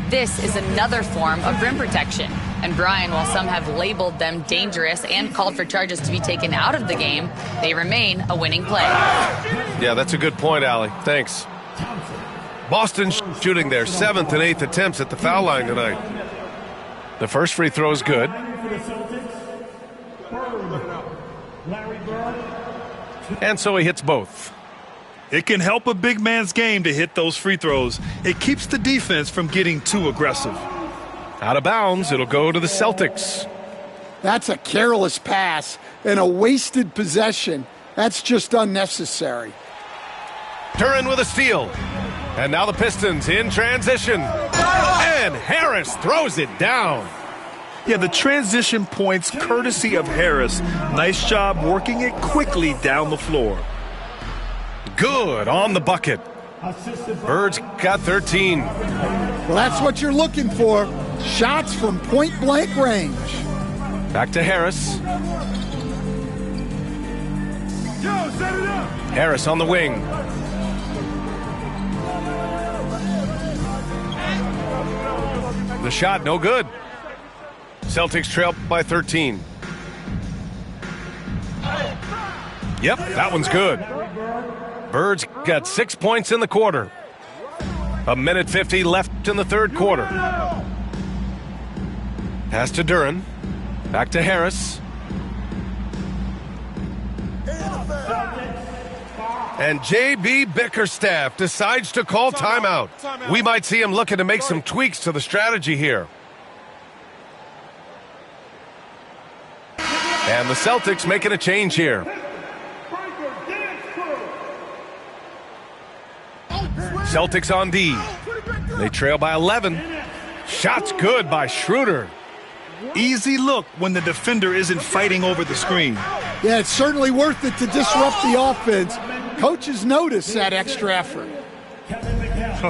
This is another form of rim protection. And Brian, while some have labeled them dangerous and called for charges to be taken out of the game, they remain a winning play. Yeah, that's a good point, Allie. Thanks. Boston shooting their 7th and 8th attempts at the foul line tonight. The first free throw is good. And so he hits both. It can help a big man's game to hit those free throws. It keeps the defense from getting too aggressive. Out of bounds, it'll go to the Celtics. That's a careless pass and a wasted possession. That's just unnecessary. Duren with a steal. And now the Pistons in transition. And Harris throws it down. Yeah, the transition points courtesy of Harris. Nice job working it quickly down the floor. Good on the bucket. Bird's got 13. Well, that's what you're looking for. Shots from point-blank range. Back to Harris. Harris on the wing. The shot, no good. Celtics trail by 13. Yep, that one's good. Birds got 6 points in the quarter. 1:50 left in the third quarter. Pass to Duren. Back to Harris. And J.B. Bickerstaff decides to call timeout. We might see him looking to make some tweaks to the strategy here. And the Celtics making a change here. Celtics on D. They trail by 11. Shots good by Schroeder. Easy look when the defender isn't fighting over the screen. Yeah, it's certainly worth it to disrupt the offense. Coaches notice that extra effort.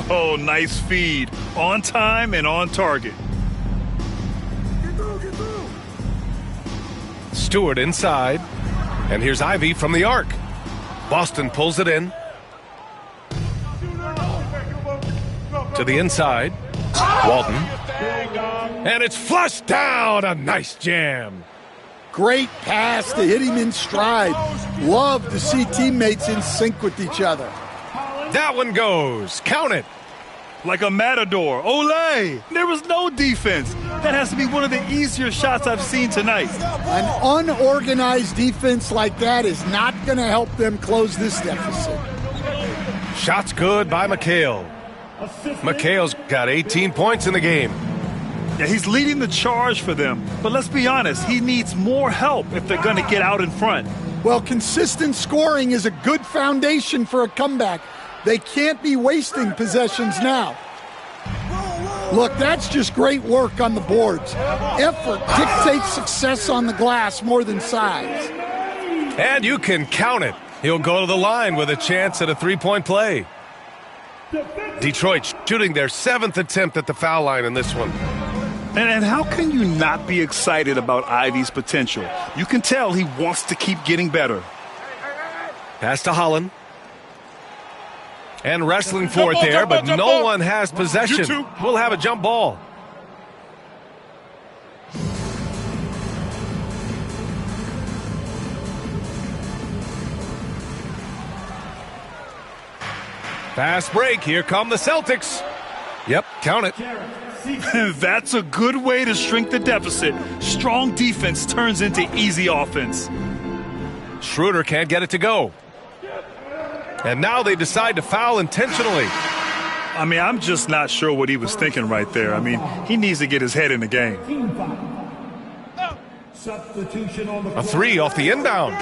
Oh, nice feed. On time and on target. Stewart inside. And here's Ivey from the arc. Boston pulls it in. To the inside. Walton. And it's flushed down. A nice jam. Great pass to hit him in stride. Love to see teammates in sync with each other. That one goes. Count it. Like a matador. Olay! There was no defense. That has to be one of the easier shots I've seen tonight. An unorganized defense like that is not going to help them close this deficit. Shots good by McHale. McHale's got 18 points in the game. Yeah, he's leading the charge for them. But let's be honest, he needs more help if they're going to get out in front. Well, consistent scoring is a good foundation for a comeback. They can't be wasting possessions now. Look, that's just great work on the boards. Effort dictates success on the glass more than size. And you can count it. He'll go to the line with a chance at a three-point play. Detroit shooting their 7th attempt at the foul line in this one. And how can you not be excited about Ivey's potential? You can tell he wants to keep getting better. Pass to Holland. And wrestling for it there, but no one has possession. We'll have a jump ball. Fast break. Here come the Celtics. Yep, count it. That's a good way to shrink the deficit. Strong defense turns into easy offense. Schroeder can't get it to go. And now they decide to foul intentionally. I mean, I'm just not sure what he was thinking right there. I mean, he needs to get his head in the game. A three off the inbound.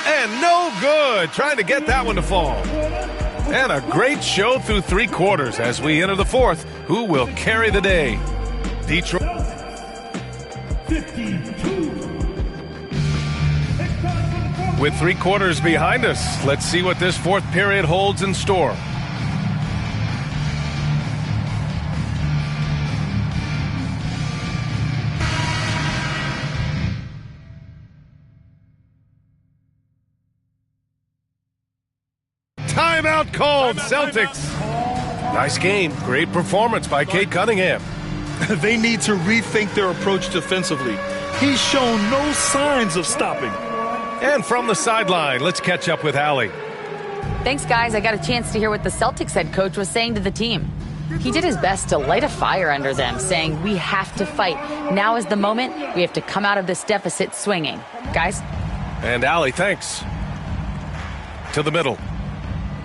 And no good. Trying to get that one to fall. And a great show through 3 quarters as we enter the 4th. Who will carry the day? Detroit. 52. With 3 quarters behind us, let's see what this 4th period holds in store. Timeout called, Celtics. Nice game. Great performance by Cade Cunningham. They need to rethink their approach defensively. He's shown no signs of stopping. And from the sideline, let's catch up with Allie. Thanks, guys. I got a chance to hear what the Celtics head coach was saying to the team. He did his best to light a fire under them, saying, we have to fight. Now is the moment. We have to come out of this deficit swinging. Guys? And Allie, thanks. To the middle.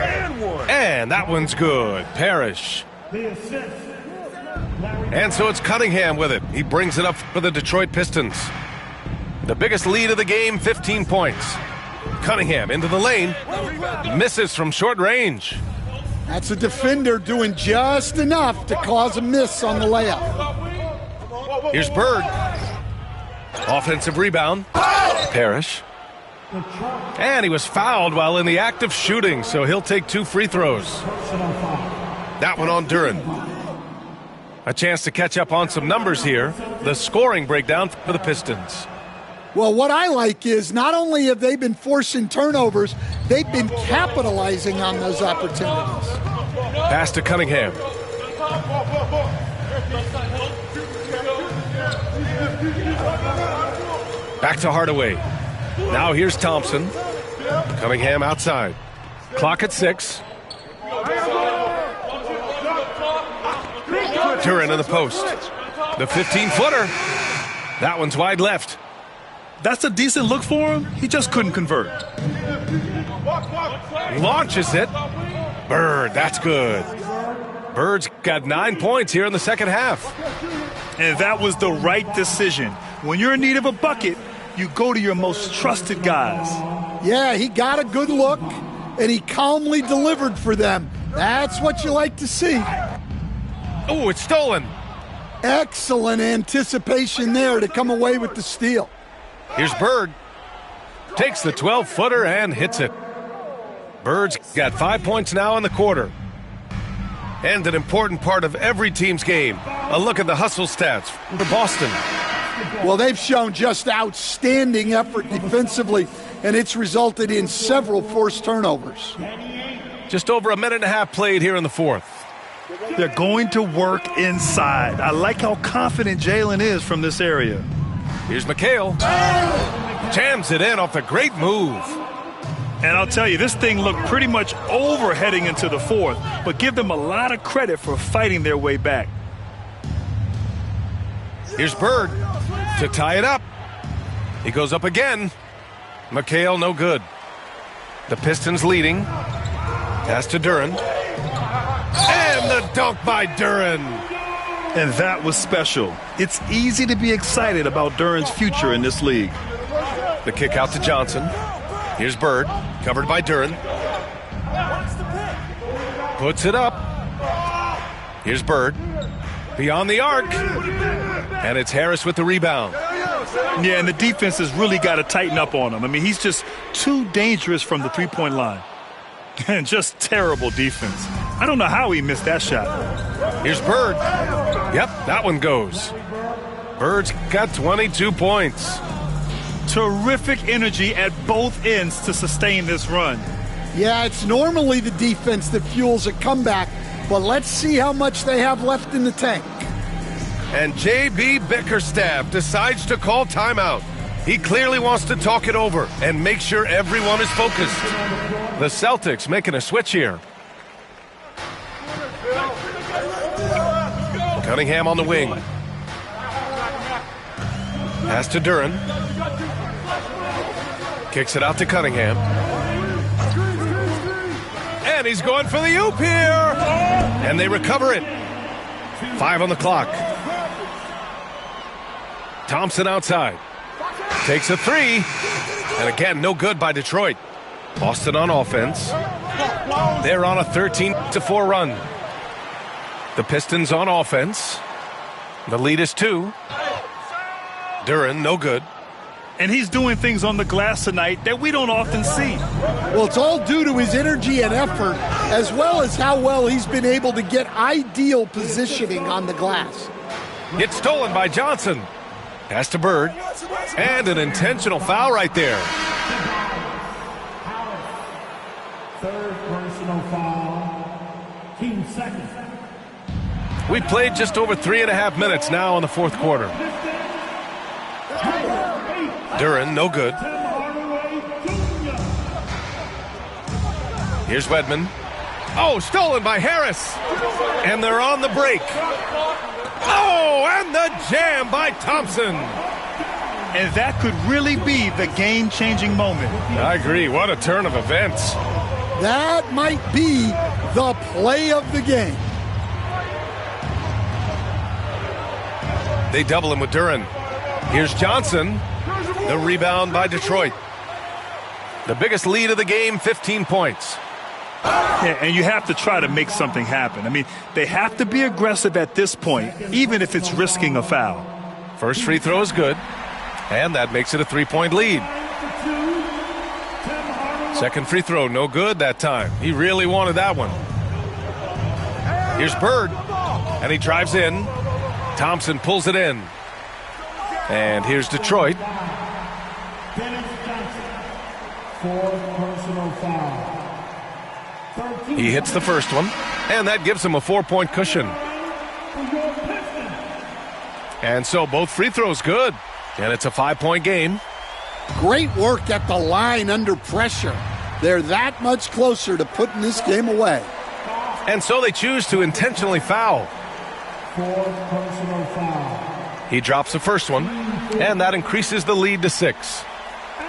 And that one's good. Parrish. And so it's Cunningham with it. He brings it up for the Detroit Pistons. The biggest lead of the game, 15 points. Cunningham into the lane. Misses from short range. That's a defender doing just enough to cause a miss on the layup. Here's Bird. Offensive rebound. Parrish. And he was fouled while in the act of shooting, so he'll take 2 free throws. That one on Duren. A chance to catch up on some numbers here. The scoring breakdown for the Pistons. Well, what I like is not only have they been forcing turnovers, they've been capitalizing on those opportunities. Pass to Cunningham. Back to Hardaway. Now here's Thompson. Cunningham outside. Clock at 6. Duren in the post. The 15-footer. That one's wide left. That's a decent look for him. He just couldn't convert. Launches it. Bird, that's good. Bird's got 9 points here in the second half. And that was the right decision. When you're in need of a bucket, you go to your most trusted guys. Yeah, he got a good look, and he calmly delivered for them. That's what you like to see. Oh, it's stolen. Excellent anticipation there to come away with the steal. Here's Bird. Takes the 12-footer and hits it. Bird's got 5 points now in the quarter. And an important part of every team's game. A look at the hustle stats for Boston. Well, they've shown just outstanding effort defensively, and it's resulted in several forced turnovers. Just over a minute and a half played here in the fourth. They're going to work inside. I like how confident Jalen is from this area. Here's McHale. Jams it in off a great move. And I'll tell you, this thing looked pretty much over heading into the fourth, but give them a lot of credit for fighting their way back. Here's Bird to tie it up. He goes up again. McHale, no good. The Pistons leading. Pass to Duren. And the dunk by Duren. And that was special. It's easy to be excited about Duren's future in this league. The kick out to Johnson. Here's Bird, covered by Duren. Puts it up. Here's Bird. Beyond the arc. And it's Harris with the rebound. Yeah, and the defense has really got to tighten up on him. I mean, he's just too dangerous from the three-point line. And just terrible defense. I don't know how he missed that shot. Here's Bird. Yep, that one goes. Bird's got 22 points. Terrific energy at both ends to sustain this run. Yeah, it's normally the defense that fuels a comeback, but let's see how much they have left in the tank. And J.B. Bickerstaff decides to call timeout. He clearly wants to talk it over and make sure everyone is focused. The Celtics making a switch here. Cunningham on the wing. Pass to Duren. Kicks it out to Cunningham. And he's going for the oop here. And they recover it. 5 on the clock. Thompson outside. Takes a 3. And again, no good by Detroit. Boston on offense. They're on a 13-4 run. The Pistons on offense. The lead is 2. Duren, no good. And he's doing things on the glass tonight that we don't often see. Well, it's all due to his energy and effort, as well as how well he's been able to get ideal positioning on the glass. It's stolen by Johnson. Pass to Bird. And an intentional foul right there. Third personal foul. Team second. We played just over 3.5 minutes now in the fourth quarter. Duren, no good. Here's Wedman. Oh, stolen by Harris. And they're on the break. Oh, and the jam by Thompson. And that could really be the game-changing moment. I agree. What a turn of events. That might be the play of the game. They double him with Duren. Here's Johnson. The rebound by Detroit. The biggest lead of the game, 15 points. Yeah, and you have to try to make something happen. I mean, they have to be aggressive at this point, even if it's risking a foul. First free throw is good, and that makes it a 3-point lead. Second free throw, no good that time. He really wanted that one. Here's Bird, and he drives in. Thompson pulls it in. And here's Detroit. He hits the first one, and that gives him a 4-point cushion. And so both free throws good. And it's a 5-point game. Great work at the line under pressure. They're that much closer to putting this game away. And so they choose to intentionally foul. He drops the first one, and that increases the lead to 6.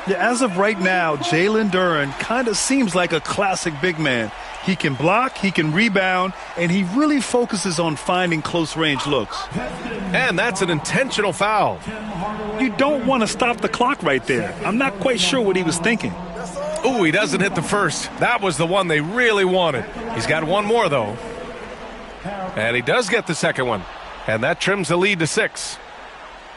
Yeah, as of right now, Jalen Duren kind of seems like a classic big man. He can block, he can rebound, and he really focuses on finding close-range looks. And that's an intentional foul. You don't want to stop the clock right there. I'm not quite sure what he was thinking. Ooh, he doesn't hit the first. That was the one they really wanted. He's got one more, though. And he does get the second one. And that trims the lead to 6.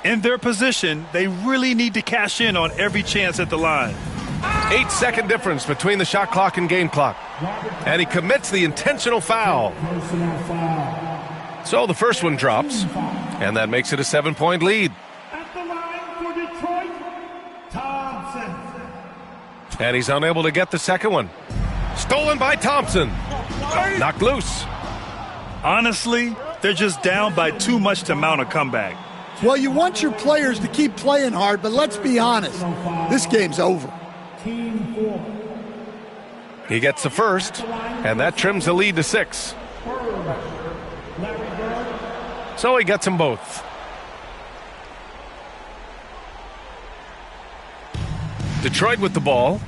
In their position, they really need to cash in on every chance at the line. 8-second difference between the shot clock and game clock. And he commits the intentional foul. So the first one drops, and that makes it a 7-point lead. And he's unable to get the second one. Stolen by Thompson. Knocked loose. Honestly, they're just down by too much to mount a comeback. Well, you want your players to keep playing hard, but let's be honest. This game's over. He gets the first, and that trims the lead to 6. So he gets them both. Detroit with the ball.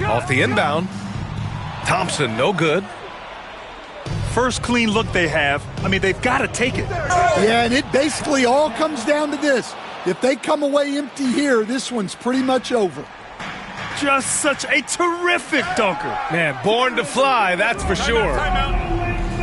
Off the inbound. Thompson, no good. First clean look they have. I mean, they've got to take it. Yeah, and it basically all comes down to this. If they come away empty here, this one's pretty much over. Just such a terrific dunker. Man, born to fly, that's for sure.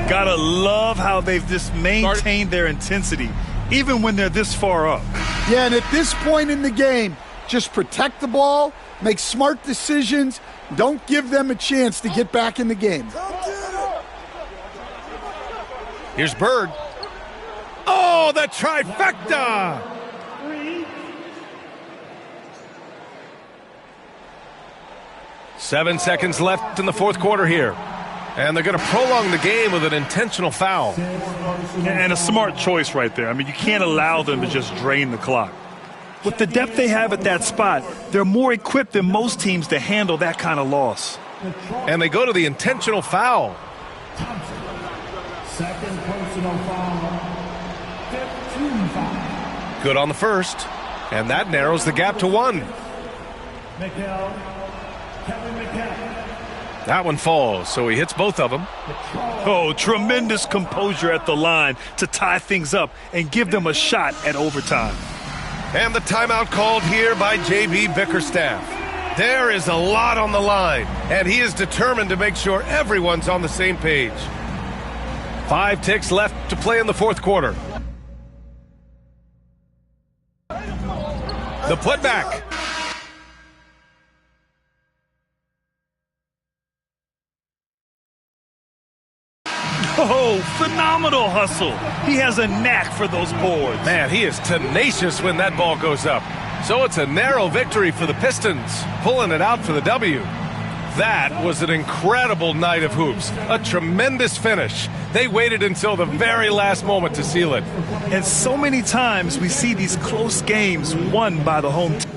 Gotta love how they've just maintained their intensity, even when they're this far up. Yeah, and at this point in the game, just protect the ball, make smart decisions, don't give them a chance to get back in the game. Here's Bird. Oh, the trifecta! Seven seconds left in the fourth quarter here. And they're going to prolong the game with an intentional foul. And a smart choice right there. I mean, you can't allow them to just drain the clock. With the depth they have at that spot, they're more equipped than most teams to handle that kind of loss. And they go to the intentional foul. Second personal foul. 15 foul. Good on the first. And that narrows the gap to 1. Kevin McHale. That one falls, so he hits both of them. Oh, tremendous composure at the line to tie things up and give them a shot at overtime. And the timeout called here by J.B. Bickerstaff. There is a lot on the line, and he is determined to make sure everyone's on the same page. 5 ticks left to play in the fourth quarter. The putback. Oh, phenomenal hustle. He has a knack for those boards. Man, he is tenacious when that ball goes up. So it's a narrow victory for the Pistons, pulling it out for the W. That was an incredible night of hoops. A tremendous finish. They waited until the very last moment to seal it. And so many times we see these close games won by the home team.